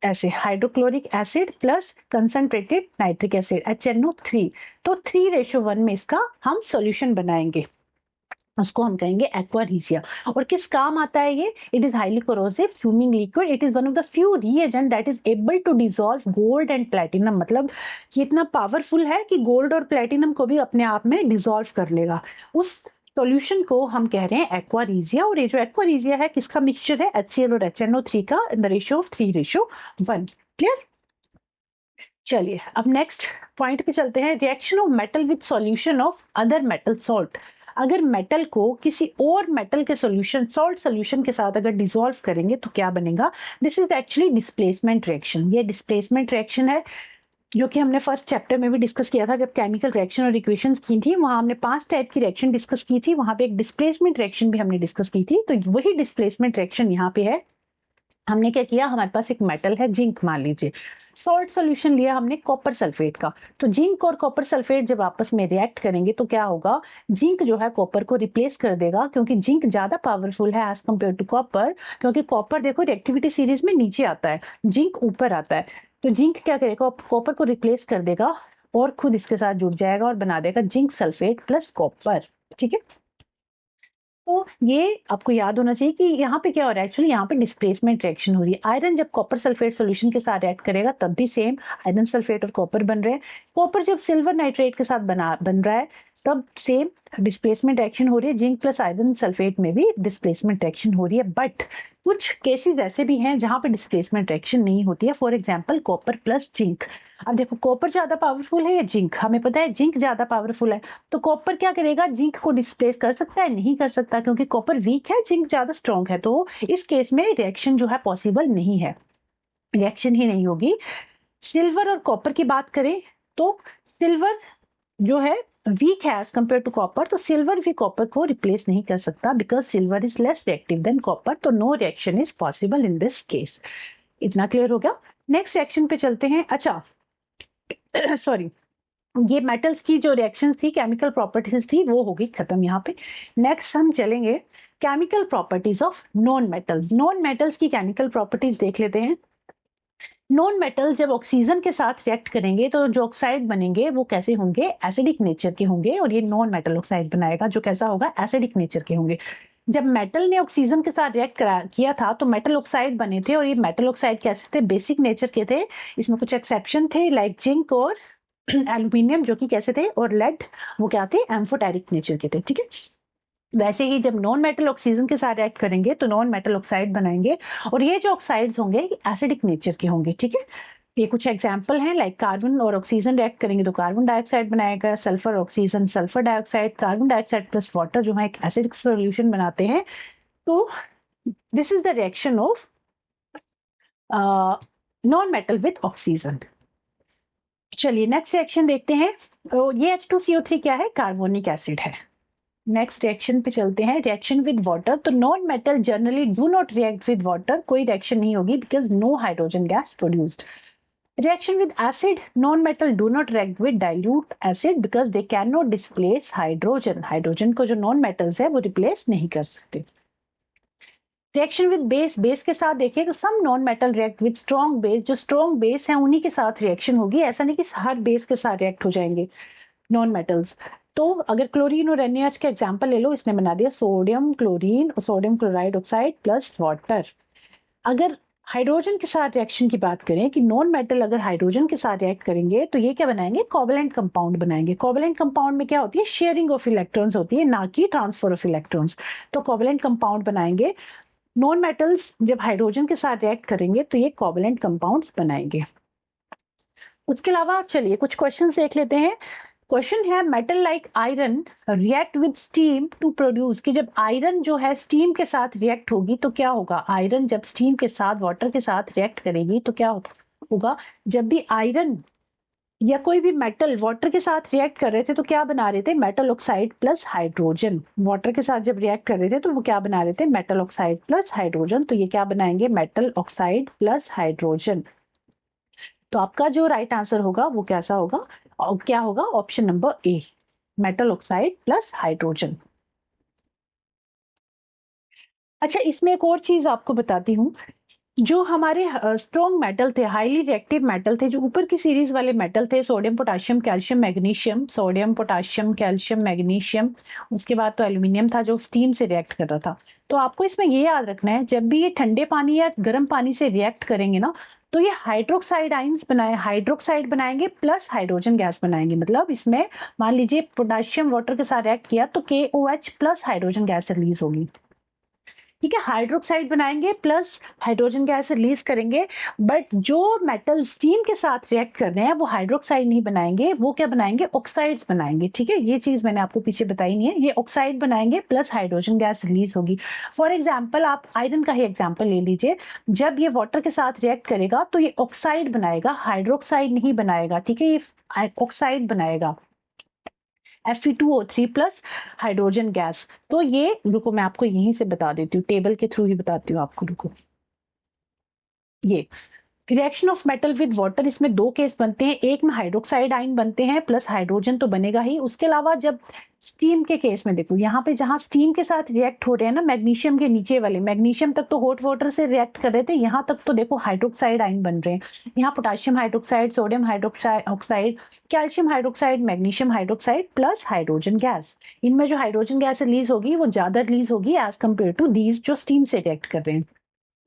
ऐसे hydrochloric acid plus concentrated nitric acid HNO3, तो 3:1 में इसका हम सॉल्यूशन बनाएंगे, उसको हम कहेंगे एक्वारीजिया। और किस काम आता है ये? It is highly corrosive fuming liquid, it is one of the few reagent that is able to dissolve gold and platinum. मतलब ये इतना पावरफुल है कि गोल्ड और प्लेटिनम को भी अपने आप में डिसॉल्व कर लेगा। उस सॉल्यूशन को हम कह रहे हैं एक्वारीजिया। और ये जो एक्वारीजिया है किसका मिक्सचर है? HCl और HNO3 का, in the ratio of 3:1। Clear? चलिए अब नेक्स्ट पॉइंट पे चलते हैं। Reaction of metal with solution of other metal salt. अगर मेटल को किसी और मेटल के सॉल्यूशन, सॉल्ट सॉल्यूशन के साथ अगर डिसॉल्व करेंगे तो क्या बनेगा? This is actually displacement reaction. ये डिस्प्लेसमेंट रिएक्शन है जो कि हमने फर्स्ट चैप्टर में भी डिस्कस किया था जब केमिकल रिएक्शन और इक्वेशंस की थी। वहां हमने 5 टाइप की रिएक्शन डिस्कस की थी, वहां पे एक डिस्प्लेसमेंट रिएक्शन भी हमने डिस्कस की थी। तो वही डिस्प्लेसमेंट रिएक्शन यहाँ पे है। हमने क्या किया? हमारे पास एक मेटल है जिंक, मान लीजिए, सॉल्ट सॉल्यूशन लिया हमने कॉपर सल्फेट का। तो जिंक और कॉपर सल्फेट जब आपस में रिएक्ट करेंगे तो क्या होगा? जिंक जो है कॉपर को रिप्लेस कर देगा, क्योंकि जिंक ज्यादा पावरफुल है एज कंपेयर टू कॉपर। क्योंकि कॉपर देखो रिएक्टिविटी सीरीज में नीचे आता है, जिंक ऊपर आता है। तो जिंक क्या करेगा? कॉपर को रिप्लेस कर देगा और खुद इसके साथ जुड़ जाएगा और बना देगा जिंक सल्फेट प्लस कॉपर। ठीक है, तो ये आपको याद होना चाहिए कि यहाँ पे क्या हो रहा है, एक्चुअली यहाँ पे डिस्प्लेसमेंट रिएक्शन हो रही है। आयरन जब कॉपर सल्फेट सॉल्यूशन के साथ रिएक्ट करेगा तब भी सेम आयरन सल्फेट और कॉपर बन रहे हैं। कॉपर जब सिल्वर नाइट्रेट के साथ बन रहा है तब सेम डिस्प्लेसमेंट रिएक्शन हो रही है। जिंक प्लस आयरन सल्फेट में भी डिस्प्लेसमेंट रिएक्शन हो रही है, बट कुछ केसेस ऐसे भी हैं जहां पे डिस्प्लेसमेंट रिएक्शन नहीं होती है। For example copper plus zinc. अब देखो कॉपर ज्यादा पावरफुल है या जिंक? हमें पता है जिंक ज्यादा पावरफुल है, तो कॉपर क्या करेगा? जिंक को डिस्प्लेस कर सकता है? नहीं कर सकता, क्योंकि कॉपर वीक है, जिंक ज्यादा स्ट्रॉन्ग है। तो इस केस में रिएक्शन जो है पॉसिबल नहीं है, रिएक्शन ही नहीं होगी। सिल्वर और कॉपर की बात करें तो सिल्वर जो है वीक है एज कंपेयर टू कॉपर, तो सिल्वर भी कॉपर को रिप्लेस नहीं कर सकता because silver is less reactive than copper, तो no reaction is possible in this case. इतना क्लियर हो गया। नेक्स्ट रिएक्शन पे चलते हैं। अच्छा सॉरी, ये मेटल्स की जो रिएक्शन थी, केमिकल प्रॉपर्टीज थी, वो होगी खत्म यहाँ पे। नेक्स्ट हम चलेंगे chemical properties of non metals. Non metals की केमिकल प्रॉपर्टीज देख लेते हैं। नॉन मेटल जब ऑक्सीजन के साथ रिएक्ट करेंगे तो जो ऑक्साइड बनेंगे वो कैसे होंगे, एसिडिक नेचर के होंगे, और ये नॉन मेटल ऑक्साइड बनाएगा जो कैसा होगा, एसिडिक नेचर के होंगे। जब मेटल ने ऑक्सीजन के साथ रिएक्ट किया था तो मेटल ऑक्साइड बने थे, और ये मेटल ऑक्साइड कैसे थे, बेसिक नेचर के थे। इसमें कुछ एक्सेप्शन थे लाइक जिंक और एल्यूमिनियम जो कि कैसे थे, और लेड वो क्या थे, एम्फोटेरिक नेचर के थे। ठीक है, वैसे ही जब नॉन मेटल ऑक्सीजन के साथ रिएक्ट करेंगे तो नॉन मेटल ऑक्साइड बनाएंगे, और ये जो ऑक्साइड्स होंगे एसिडिक नेचर के होंगे। ठीक है, ये कुछ एग्जांपल हैं लाइक कार्बन और ऑक्सीजन रिएक्ट करेंगे तो कार्बन डाइऑक्साइड बनाएगा, sulphur oxygen sulphur dioxide, carbon dioxide plus water जो है एक एसिडिक सॉल्यूशन बनाते हैं। तो this is the reaction of non metal with oxygen. चलिए नेक्स्ट रिएक्शन देखते हैं। ये H2CO3 क्या है, कार्बोनिक एसिड है। नेक्स्ट रिएक्शन पे चलते हैं, रिएक्शन विद वाटर। तो non metal generally do not react with water, कोई रिएक्शन नहीं होगी because no hydrogen gas produced. Reaction with acid, non metal do not react with dilute acid because they can not displace hydrogen, hydrogen को जो non metals है वो replace नहीं कर सकते। रिएक्शन विद बेस, बेस के साथ देखें तो some non metal react with strong base, जो स्ट्रॉन्ग बेस है उन्हीं के साथ रिएक्शन होगी, ऐसा नहीं कि हर बेस के साथ रिएक्ट हो जाएंगे नॉन मेटल्स। तो अगर क्लोरीन और NaH का एग्जांपल ले लो, इसने बना दिया सोडियम क्लोरीन और sodium chloride oxide plus water. अगर हाइड्रोजन के साथ रिएक्शन की बात करें कि नॉन मेटल अगर हाइड्रोजन के साथ रिएक्ट करेंगे तो ये क्या बनाएंगे, कोवेलेंट कंपाउंड बनाएंगे। कोवेलेंट कंपाउंड में क्या होती है, शेयरिंग ऑफ इलेक्ट्रॉन्स होती है, ना कि ट्रांसफर ऑफ इलेक्ट्रॉन्स। तो कोवेलेंट कंपाउंड बनाएंगे। नॉन मेटल्स जब हाइड्रोजन के साथ रिएक्ट करेंगे तो ये कोवेलेंट कंपाउंड्स बनाएंगे। उसके अलावा चलिए कुछ क्वेश्चंस देख लेते हैं। क्वेश्चन है metal like iron react with steam to produce, कि जब आयरन जो है स्टीम के साथ रिएक्ट होगी तो क्या होगा, आयरन जब स्टीम के साथ वाटर के साथ रिएक्ट करेगी तो क्या होगा, जब भी आयरन या कोई भी मेटल वाटर के साथ रिएक्ट कर रहे थे तो क्या बना रहे थे, metal oxide plus hydrogen. Water के साथ जब रिएक्ट कर रहे थे तो वो क्या बना रहे थे, मेटल ऑक्साइड प्लस हाइड्रोजन। तो ये क्या बनाएंगे, मेटल ऑक्साइड प्लस हाइड्रोजन। तो आपका जो राइट आंसर होगा वो कैसा होगा, और क्या होगा, ऑप्शन नंबर ए, मेटल ऑक्साइड प्लस हाइड्रोजन। अच्छा, इसमें एक और चीज आपको बताती हूँ। जो हमारे स्ट्रॉन्ग मेटल थे, हाईली रिएक्टिव मेटल थे, जो ऊपर की सीरीज वाले मेटल थे, sodium potassium calcium magnesium, sodium potassium calcium magnesium, उसके बाद तो एल्यूमिनियम था जो स्टीम से रिएक्ट कर रहा था। तो आपको इसमें ये याद रखना है, जब भी ये ठंडे पानी या गर्म पानी से रिएक्ट करेंगे ना तो ये हाइड्रोक्साइड आइंस हाइड्रोक्साइड बनाएंगे प्लस हाइड्रोजन गैस बनाएंगे। मतलब इसमें मान लीजिए पोटाशियम वाटर के साथ रिएक्ट किया तो KOH plus hydrogen gas release होगी। ठीक है, हाइड्रोक्साइड बनाएंगे प्लस हाइड्रोजन गैस रिलीज करेंगे। बट जो मेटल स्टीम के साथ रिएक्ट कर रहे हैं वो हाइड्रोक्साइड नहीं बनाएंगे, वो क्या बनाएंगे, ऑक्साइड्स बनाएंगे। ठीक है, ये चीज मैंने आपको पीछे बताई नहीं है, ये ऑक्साइड बनाएंगे प्लस हाइड्रोजन गैस रिलीज होगी। फॉर एग्जाम्पल आप आयरन का ही एग्जाम्पल ले लीजिए, जब ये वाटर के साथ रिएक्ट करेगा तो ये ऑक्साइड बनाएगा, हाइड्रोक्साइड नहीं बनाएगा। ठीक है, ये ऑक्साइड बनाएगा, Fe2O3 प्लस हाइड्रोजन गैस। तो ये रुको मैं आपको यहीं से बता देती हूँ, टेबल के थ्रू ही बताती हूँ आपको, रुको। ये reaction of metal with water, इसमें दो केस बनते हैं, एक में हाइड्रोक्साइड आयन बनते हैं प्लस हाइड्रोजन तो बनेगा ही। उसके अलावा जब स्टीम के केस में देखो, यहाँ पे जहां स्टीम के साथ रिएक्ट हो रहे हैं ना, मैग्नीशियम के नीचे वाले, मैग्नीशियम तक तो हॉट वाटर से रिएक्ट कर रहे थे, यहाँ तक तो देखो हाइड्रोक्साइड आयन बन रहे हैं। यहाँ potassium hydroxide, sodium hydroxide, calcium hydroxide, magnesium hydroxide plus hydrogen gas. इनमें जो हाइड्रोजन गैस रिलीज होगी वो ज्यादा रिलीज होगी एज कम्पेयर टू दीज जो स्टीम से रिएक्ट कर रहे हैं।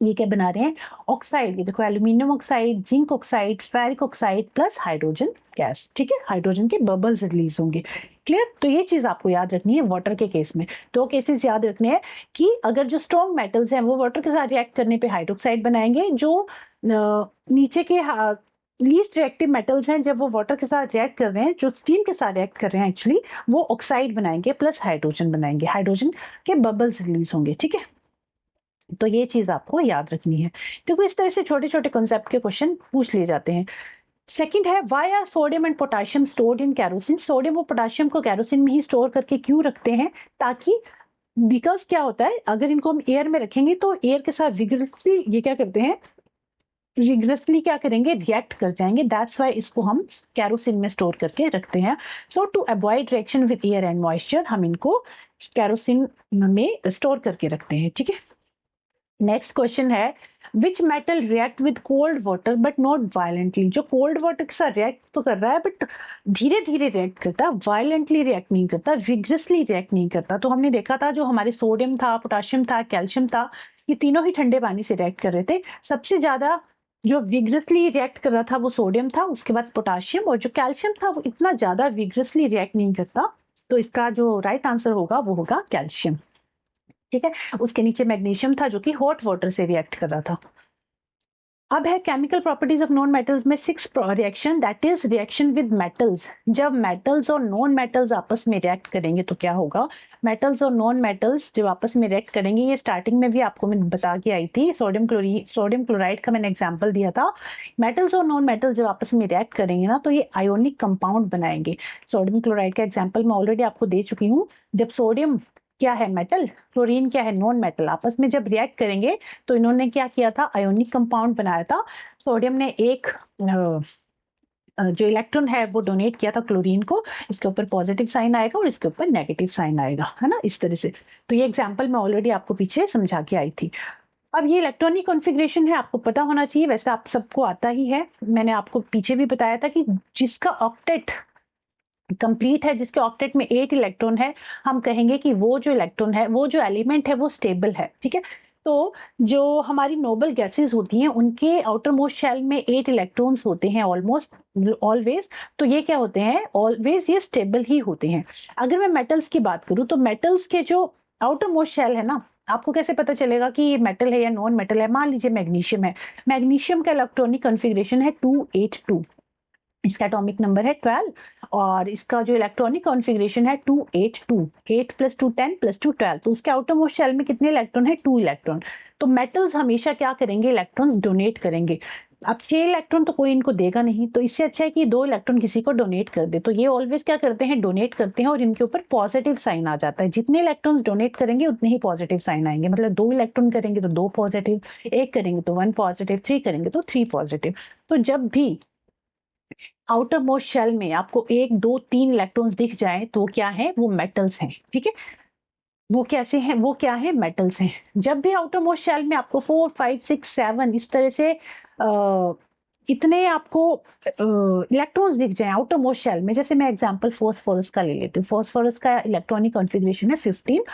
ये क्या बना रहे हैं, ऑक्साइड। ये देखो aluminium oxide, zinc oxide, ferric oxide plus hydrogen gas. ठीक है, हाइड्रोजन के बबल्स रिलीज होंगे। क्लियर, तो ये चीज आपको याद रखनी है वाटर के केस में। दो केसेस याद रखने हैं कि अगर जो स्ट्रॉन्ग मेटल्स हैं वो वाटर के साथ रिएक्ट करने पे हाइड्रोक्साइड बनाएंगे, जो नीचे के लीस्ट रिएक्टिव मेटल्स हैं जब वो वाटर के साथ रिएक्ट कर रहे हैं, जो स्टीम के साथ रिएक्ट कर रहे हैं एक्चुअली, वो ऑक्साइड बनाएंगे प्लस हाइड्रोजन बनाएंगे, हाइड्रोजन के बबल्स रिलीज होंगे। ठीक है, तो ये चीज आपको याद रखनी है। देखो इस तरह से छोटे छोटे कॉन्सेप्ट के क्वेश्चन पूछ लिए जाते हैं। सेकंड है why are sodium and potassium stored in kerosene, sodium और पोटेशियम को केरोसिन में ही स्टोर करके क्यों रखते हैं, ताकि बिकॉज क्या होता है अगर इनको हम एयर में रखेंगे तो एयर के साथ विग्रसली ये क्या करते हैं, रिग्रेसली क्या करेंगे, रिएक्ट कर जाएंगे, दैट्स वाई इसको हम कैरोसिन में स्टोर करके रखते हैं। So to avoid reaction with air and moisture हम इनको कैरोसिन में स्टोर करके रखते हैं, ठीक है। नेक्स्ट क्वेश्चन है which metal react with cold water but not violently, जो कोल्ड वाटर के साथ रिएक्ट तो कर रहा है बट धीरे धीरे रिएक्ट करता है, वायलेंटली रिएक्ट नहीं करता, विग्रसली रिएक्ट नहीं करता। तो हमने देखा था जो हमारे सोडियम था, पोटेशियम था, कैल्शियम था, ये तीनों ही ठंडे पानी से रिएक्ट कर रहे थे। सबसे ज्यादा जो विग्रसली रिएक्ट कर रहा था वो सोडियम था, उसके बाद पोटेशियम, और जो कैल्शियम था वो इतना ज्यादा विग्रसली रिएक्ट नहीं करता। तो इसका जो राइट आंसर होगा वो होगा कैल्शियम, ठीक है। उसके नीचे मैग्नीशियम था जो कि हॉट वाटर से रिएक्ट कर रहा था। अब है chemical properties of non metals में 6 reaction, that is reaction with metals. जब मेटल्स और नॉन मेटल्स आपस में रिएक्ट करेंगे तो क्या होगा, मेटल्स और नॉन मेटल्स जब आपस में रिएक्ट करेंगे, ये स्टार्टिंग में भी आपको मैं बता के आई थी, सोडियम क्लोराइड का मैंने एग्जांपल दिया था। मेटल्स और नॉन मेटल्स जब आपस में रिएक्ट करेंगे ना तो ये आयोनिक कंपाउंड बनाएंगे। सोडियम क्लोराइड का एग्जाम्पल मैं ऑलरेडी आपको दे चुकी हूँ। जब सोडियम क्या है मेटल, क्लोरीन क्या है नॉन मेटल, आपस में जब रिएक्ट करेंगे तो इन्होंने क्या किया था, आयोनिक कंपाउंड बनाया था। सोडियम ने एक जो इलेक्ट्रॉन है वो डोनेट किया था क्लोरीन को, इसके ऊपर पॉजिटिव साइन आएगा और इसके ऊपर नेगेटिव साइन आएगा, है ना, इस तरह से। तो ये एग्जांपल मैं ऑलरेडी आपको पीछे समझा के आई थी। अब ये इलेक्ट्रॉनिक कॉन्फ़िगरेशन है, आपको पता होना चाहिए, वैसे आप सबको आता ही है। मैंने आपको पीछे भी बताया था कि जिसका ऑक्टेट कंप्लीट है, जिसके ऑक्टेट में 8 इलेक्ट्रॉन है, हम कहेंगे कि वो जो इलेक्ट्रॉन है, वो जो एलिमेंट है वो स्टेबल है, ठीक है। तो जो हमारी नोबल गैसेस होती हैं उनके आउटर मोस्ट शेल में 8 इलेक्ट्रॉन्स होते हैं ऑलमोस्ट ऑलवेज। तो ये क्या होते हैं, ऑलवेज ये स्टेबल ही होते हैं। अगर मैं मेटल्स की बात करूं तो मेटल्स के जो आउटर मोस्ट शेल है ना, आपको कैसे पता चलेगा कि ये मेटल है या नॉन मेटल है। मान लीजिए मैग्नीशियम है, मैग्नीशियम का इलेक्ट्रॉनिक कॉन्फ़िगरेशन है 282, इसका एटॉमिक नंबर है 12 और इसका जो इलेक्ट्रॉनिक कॉन्फ़िगरेशन है 282, 8 + 2 10 + 2 12। तो उसके आउटर मोस्ट शेल में कितने इलेक्ट्रॉन है, 2 इलेक्ट्रॉन। तो मेटल्स हमेशा क्या करेंगे, इलेक्ट्रॉन्स डोनेट करेंगे। अब 6 इलेक्ट्रॉन तो कोई इनको देगा नहीं, तो इससे अच्छा है कि 2 इलेक्ट्रॉन किसी को डोनेट कर दे। तो ये ऑलवेज क्या करते हैं, डोनेट करते हैं और इनके ऊपर पॉजिटिव साइन आ जाता है। जितने इलेक्ट्रॉन्स डोनेट करेंगे उतने ही पॉजिटिव साइन आएंगे, मतलब 2 इलेक्ट्रॉन करेंगे तो 2 पॉजिटिव, 1 करेंगे तो 1 पॉजिटिव, 3 करेंगे तो 3 पॉजिटिव। तो जब भी आउटर मोस्ट शेल में आपको 1 2 3 इलेक्ट्रॉन्स दिख जाए तो क्या है, वो मेटल्स हैं, ठीक है। वो कैसे हैं, वो क्या है, मेटल्स हैं। जब भी आउटर मोस्ट शेल में आपको 4 5 6 7 इस तरह से इतने आपको इलेक्ट्रॉन्स दिख जाए आउटर मोस्ट शेल में, जैसे मैं एग्जांपल फास्फोरस का ले लेती हूँ। फास्फोरस का इलेक्ट्रॉनिक कॉन्फ़िगरेशन है 15,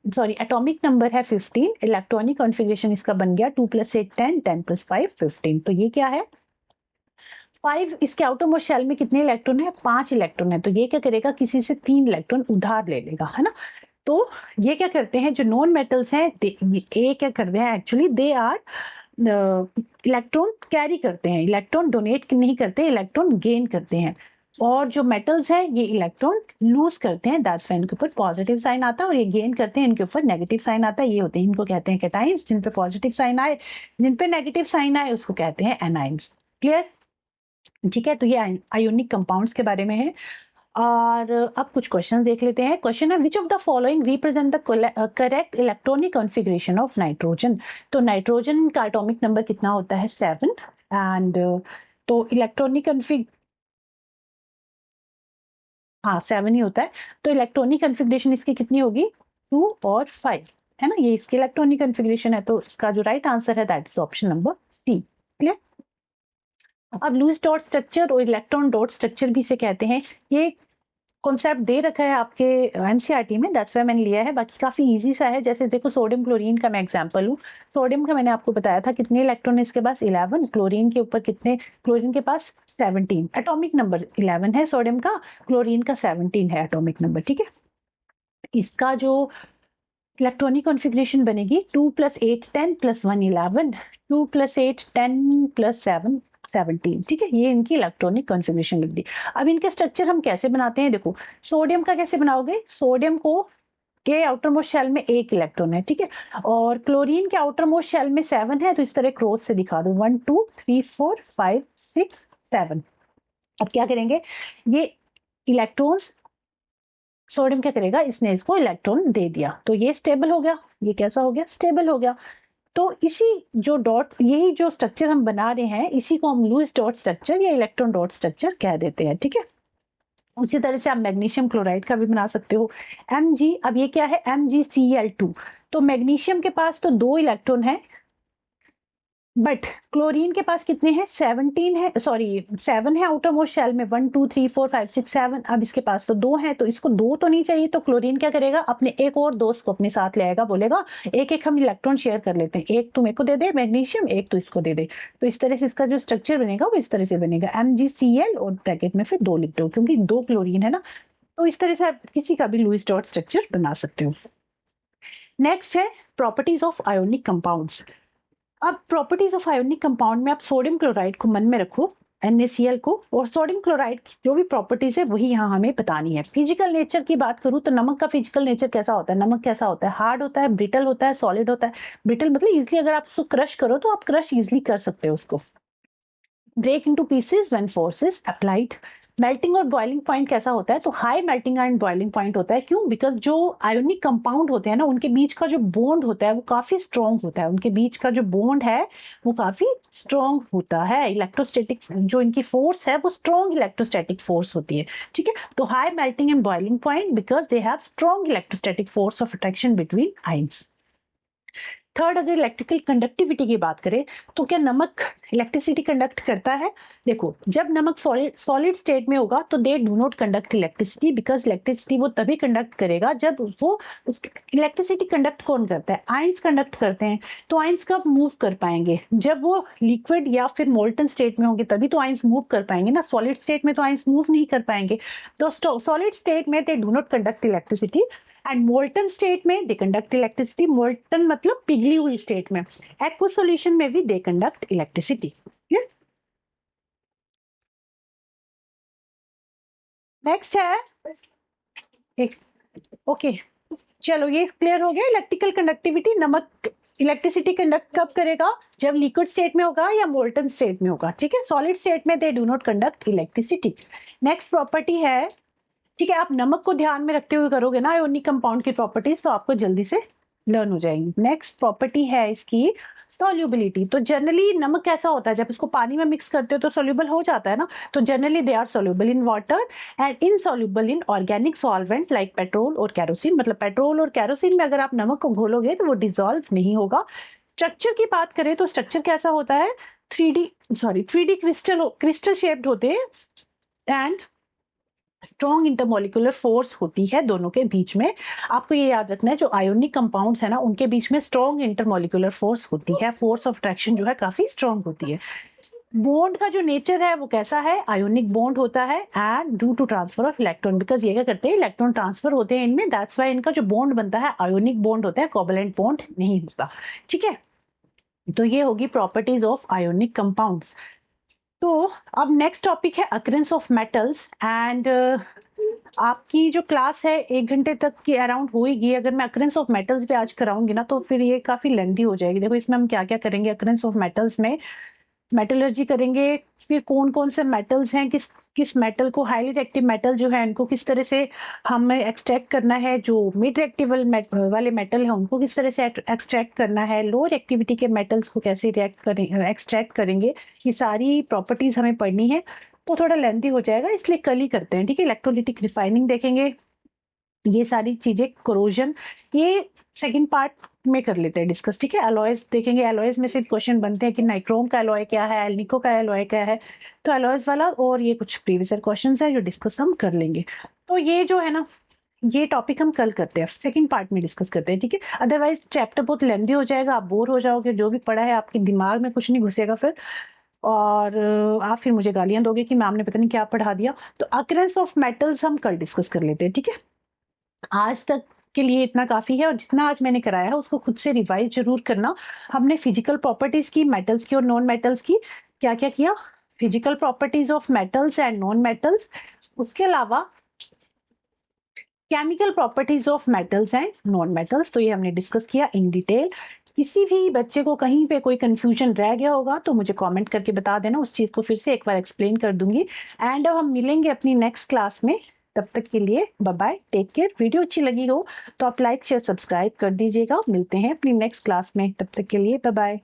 सॉरी एटॉमिक नंबर है 15, इलेक्ट्रॉनिक कॉन्फ़िगरेशन इसका बन गया 2 + 8 10 10 + 5 15। तो ये क्या है, 5। इसके आउटर मोस्ट शेल में कितने इलेक्ट्रॉन है, 5 इलेक्ट्रॉन है। तो ये क्या करेगा, किसी से 3 इलेक्ट्रॉन उधार ले लेगा, है ना। तो ये क्या करते हैं, जो नॉन मेटल्स हैं, ये क्या करते हैं, actually they are electron carry करते हैं, इलेक्ट्रॉन डोनेट नहीं करते, इलेक्ट्रॉन गेन करते हैं। और जो मेटल्स है ये इलेक्ट्रॉन लूज करते हैं, दैट्स व्हाई इनके ऊपर पॉजिटिव साइन आता है, और ये गेन करते हैं, इनके ऊपर नेगेटिव साइन आता है। ये होते हैं, इनको कहते हैं कैटाइंस, जिन पे पॉजिटिव साइन आए, जिन पे नेगेटिव साइन आए उसको कहते हैं एनाइंस। क्लियर, ठीक है। तो ये आयोनिक कंपाउंड्स के बारे में है। और अब कुछ क्वेश्चन देख लेते हैं। क्वेश्चन है which of the following represent the correct electronic configuration of nitrogen. तो नाइट्रोजन का एटॉमिक नंबर कितना होता है, 7। एंड तो इलेक्ट्रॉनिक कॉन्फ़िग, हाँ 7 ही होता है। तो इलेक्ट्रॉनिक कॉन्फ़िगरेशन इसकी कितनी होगी, 2 और 5, है ना। ये इसकी इलेक्ट्रॉनिक कॉन्फ़िगरेशन है। तो इसका जो राइट आंसर है that is option number C. Clear. अब लूज डॉट स्ट्रक्चर और इलेक्ट्रॉन डॉट स्ट्रक्चर भी से कहते हैं। ये कॉन्सेप्ट दे रखा है आपके एनसीईआरटी में, दैट्स व्हाई मैंने लिया है। बाकी काफी इजी सा है। जैसे देखो सोडियम क्लोरीन का मैं एग्जांपल लूं। सोडियम का मैंने आपको बताया था कितने इलेक्ट्रॉन है इसके पास, 11। क्लोरीन के ऊपर कितने, क्लोरीन के पास 17। एटॉमिक नंबर 11 है सोडियम का, क्लोरीन का 17 है एटॉमिक नंबर, ठीक है। इसका जो इलेक्ट्रॉनिक कॉन्फ़िगरेशन बनेगी 2 + 8 10 + 1 11, 2 + 8 10 + 7 17, ठीक है। ये इनकी इलेक्ट्रॉनिक कॉन्फ़िगरेशन लिख दी। अब इनके स्ट्रक्चर हम कैसे बनाते हैं, देखो सोडियम का कैसे बनाओगे, सोडियम को के आउटर मोस्ट शेल में 1 इलेक्ट्रॉन है, ठीक है। और क्लोरीन के आउटर मोस्ट शेल में 7 है, तो इस तरह क्रॉस से दिखा दो, 1 2 3 4 5 6 7, अब क्या करेंगे, ये इलेक्ट्रॉन्स, सोडियम क्या करेगा, इसने इसको इलेक्ट्रॉन दे दिया, तो ये स्टेबल हो गया, ये कैसा हो गया, स्टेबल हो गया। तो इसी जो डॉट, यही जो स्ट्रक्चर हम बना रहे हैं, इसी को हम लुईस डॉट स्ट्रक्चर या इलेक्ट्रॉन डॉट स्ट्रक्चर कह देते हैं, ठीक है। उसी तरह से आप मैग्नीशियम क्लोराइड का भी बना सकते हो, Mg। अब ये क्या है, MgCl2। तो मैग्नीशियम के पास तो 2 इलेक्ट्रॉन है, बट क्लोरीन के पास कितने हैं, 17 है, सॉरी 7 है आउटर मोस्ट शेल में, 1 2 3 4 5 6 7। अब इसके पास तो 2 है, तो इसको 2 तो नहीं चाहिए, तो क्लोरीन क्या करेगा, अपने एक और दोस्त को अपने साथ ले आएगा, बोलेगा एक एक हम इलेक्ट्रॉन शेयर कर लेते हैं, एक तुम एक को दे दे मैग्नीशियम, एक तो इसको दे दे। तो इस तरह से इसका जो स्ट्रक्चर बनेगा वो इस तरह से बनेगा, MgCl और ब्रैकेट में फिर 2 लिख दो, क्योंकि 2 क्लोरीन है ना। तो इस तरह से आप किसी का भी लुईस डॉट स्ट्रक्चर बना सकते हो। नेक्स्ट है प्रॉपर्टीज ऑफ आयोनिक कंपाउंड्स। अब प्रॉपर्टीज ऑफ आयोनिक कंपाउंड में आप सोडियम क्लोराइड को मन में रखो, NaCl को, और सोडियम क्लोराइड की जो भी प्रॉपर्टीज है वही यहाँ हमें बतानी है। फिजिकल नेचर की बात करूँ तो नमक का फिजिकल नेचर कैसा होता है, नमक कैसा होता है, हार्ड होता है, ब्रिटल होता है, सॉलिड होता है। ब्रिटल मतलब इजिली अगर आप उसको क्रश करो तो आप क्रश इजिली कर सकते हो उसको। Break into pieces when force is applied. Melting और बॉइलिंग पॉइंट कैसा होता है, तो high melting and boiling point होता है। क्यों, बिकॉज जो आयोनिक कंपाउंड होते हैं ना, उनके बीच का जो बॉन्ड होता है वो काफी स्ट्रॉन्ग होता है, उनके बीच का जो बॉन्ड है वो काफी स्ट्रॉन्ग होता है। इलेक्ट्रोस्टैटिक जो इनकी फोर्स है वो स्ट्रॉन्ग इलेक्ट्रोस्टैटिक फोर्स होती है, ठीक है। तो high melting and boiling point because they have strong electrostatic force of attraction between ions. Third, अगर इलेक्ट्रिकल कंडक्टिविटी की बात करें तो क्या नमक इलेक्ट्रिसिटी कंडक्ट करता है। देखो, जब नमक सॉलिड स्टेट में होगा तो they do not conduct electricity, because electricity वो तभी कंडक्ट करेगा जब वो, इलेक्ट्रिसिटी कंडक्ट कौन करता है, आयंस कंडक्ट करते हैं। तो आयंस कब मूव कर पाएंगे, जब वो लिक्विड या फिर मोल्टन स्टेट में होंगे, तभी तो आयंस मूव कर पाएंगे ना। सॉलिड स्टेट में तो आयंस मूव नहीं कर पाएंगे। तो सॉलिड स्टेट में they do not conduct electricity, and molten state में दे कंडक्ट इलेक्ट्रिसिटी। मोल्टन मतलब पिघली हुई स्टेट में। एक्व सॉल्यूशन में भी दे कंडक्ट इलेक्ट्रिसिटी। नेक्स्ट है एक, ओके चलो ये क्लियर हो गया। इलेक्ट्रिकल कंडक्टिविटी, नमक इलेक्ट्रिसिटी कंडक्ट कब करेगा, जब लिक्विड स्टेट में होगा या मोल्टन स्टेट में होगा, ठीक है। सॉलिड स्टेट में they do not conduct electricity. Next property है, ठीक है, आप नमक को ध्यान में रखते हुए करोगे ना आयोनिक कंपाउंड की प्रॉपर्टीज, तो आपको जल्दी से लर्न हो जाएंगी। नेक्स्ट प्रॉपर्टी है इसकी सॉल्युबिलिटी। तो जनरली नमक कैसा होता है, जब इसको पानी में मिक्स करते हो तो सोल्यूबल हो जाता है ना। तो generally they are soluble in water and insoluble in organic solvent like petrol और कैरोसिन। मतलब पेट्रोल और कैरोसिन में अगर आप नमक को घोलोगे तो वो डिसॉल्व नहीं होगा। स्ट्रक्चर की बात करें तो स्ट्रक्चर कैसा होता है, 3D क्रिस्टल शेप्ड होते हैं एंड स्ट्रॉन्ग इंटरमोलिकुलर फोर्स होती है दोनों के बीच में। आपको ये याद रखना है, जो आयोनिक कंपाउंड्स है ना उनके बीच में स्ट्रॉन्ग इंटरमोलिकुलर फोर्स होती है, फोर्स ऑफ अट्रैक्शन जो है काफी स्ट्रॉन्ग होती है। बॉन्ड का जो नेचर है वो कैसा है, आयोनिक बॉन्ड होता है and due to transfer of electron, because ये क्या करते हैं, इलेक्ट्रॉन ट्रांसफर होते हैं इनमें, दैट्स वाई इनका जो बॉन्ड बनता है आयोनिक बॉन्ड होता है, कोवैलेंट बॉन्ड नहीं होता, ठीक है। तो ये होगी प्रॉपर्टीज ऑफ आयोनिक कंपाउंड्स। तो अब नेक्स्ट टॉपिक है अकरेंस ऑफ मेटल्स एंड आपकी जो क्लास है 1 घंटे तक की अराउंड होएगी। अगर मैं अकरेंस ऑफ मेटल्स पे आज कराऊंगी ना तो फिर ये काफी लेंथी हो जाएगी। देखो इसमें हम क्या क्या करेंगे, अकरेंस ऑफ मेटल्स में मेटलर्जी करेंगे, फिर कौन कौन से मेटल्स हैं, किस किस मेटल को, हाईली रिएक्टिव मेटल जो है इनको किस तरह से हमें एक्सट्रैक्ट करना है, जो मिड रिएक्टिव वाले मेटल है उनको किस तरह से एक्सट्रैक्ट करना है, लो रिएक्टिविटी के मेटल्स को कैसे एक्सट्रैक्ट करेंगे, ये सारी प्रॉपर्टीज हमें पढ़नी है। तो थोड़ा लेंथी हो जाएगा इसलिए कल ही करते हैं, ठीक है। इलेक्ट्रोलिटिक रिफाइनिंग देखेंगे, ये सारी चीजें, कोरोजन, ये सेकंड पार्ट में कर लेते हैं डिस्कस, ठीक है। एलॉयज देखेंगे, एलॉयज में सिर्फ क्वेश्चन बनते हैं कि नाइक्रोम का एलॉय क्या है, एल्निको का एलॉय क्या है, तो एलॉयज वाला और ये कुछ प्रीवियस क्वेश्चंस है जो डिस्कस हम कर लेंगे। तो ये जो है ना, ये टॉपिक हम कल करते हैं, सेकंड पार्ट में डिस्कस करते हैं, ठीक है। अदरवाइज चैप्टर बहुत लेंदी हो जाएगा, आप बोर हो जाओगे, जो भी पढ़ा है आपके दिमाग में कुछ नहीं घुसेगा फिर, और आप फिर मुझे गालियां दोगे कि मैम ने पता नहीं क्या पढ़ा दिया। तो अकरेंस ऑफ मेटल्स हम कल डिस्कस कर लेते हैं, ठीक है। आज तक के लिए इतना काफी है, और जितना आज मैंने कराया है उसको खुद से रिवाइज जरूर करना। हमने फिजिकल प्रॉपर्टीज की मेटल्स की और नॉन मेटल्स की, क्या क्या किया, physical properties of metals and non metals, उसके अलावा chemical properties of metals and non metals, तो ये हमने डिस्कस किया इन डिटेल। किसी भी बच्चे को कहीं पे कोई कंफ्यूजन रह गया होगा तो मुझे कमेंट करके बता देना, उस चीज को फिर से एक बार एक्सप्लेन कर दूंगी। एंड हम मिलेंगे अपनी नेक्स्ट क्लास में, तब तक के लिए bye bye, take care. Video अच्छी लगी हो तो आप लाइक शेयर सब्सक्राइब कर दीजिएगा। मिलते हैं अपनी नेक्स्ट क्लास में, तब तक के लिए बाय बाय।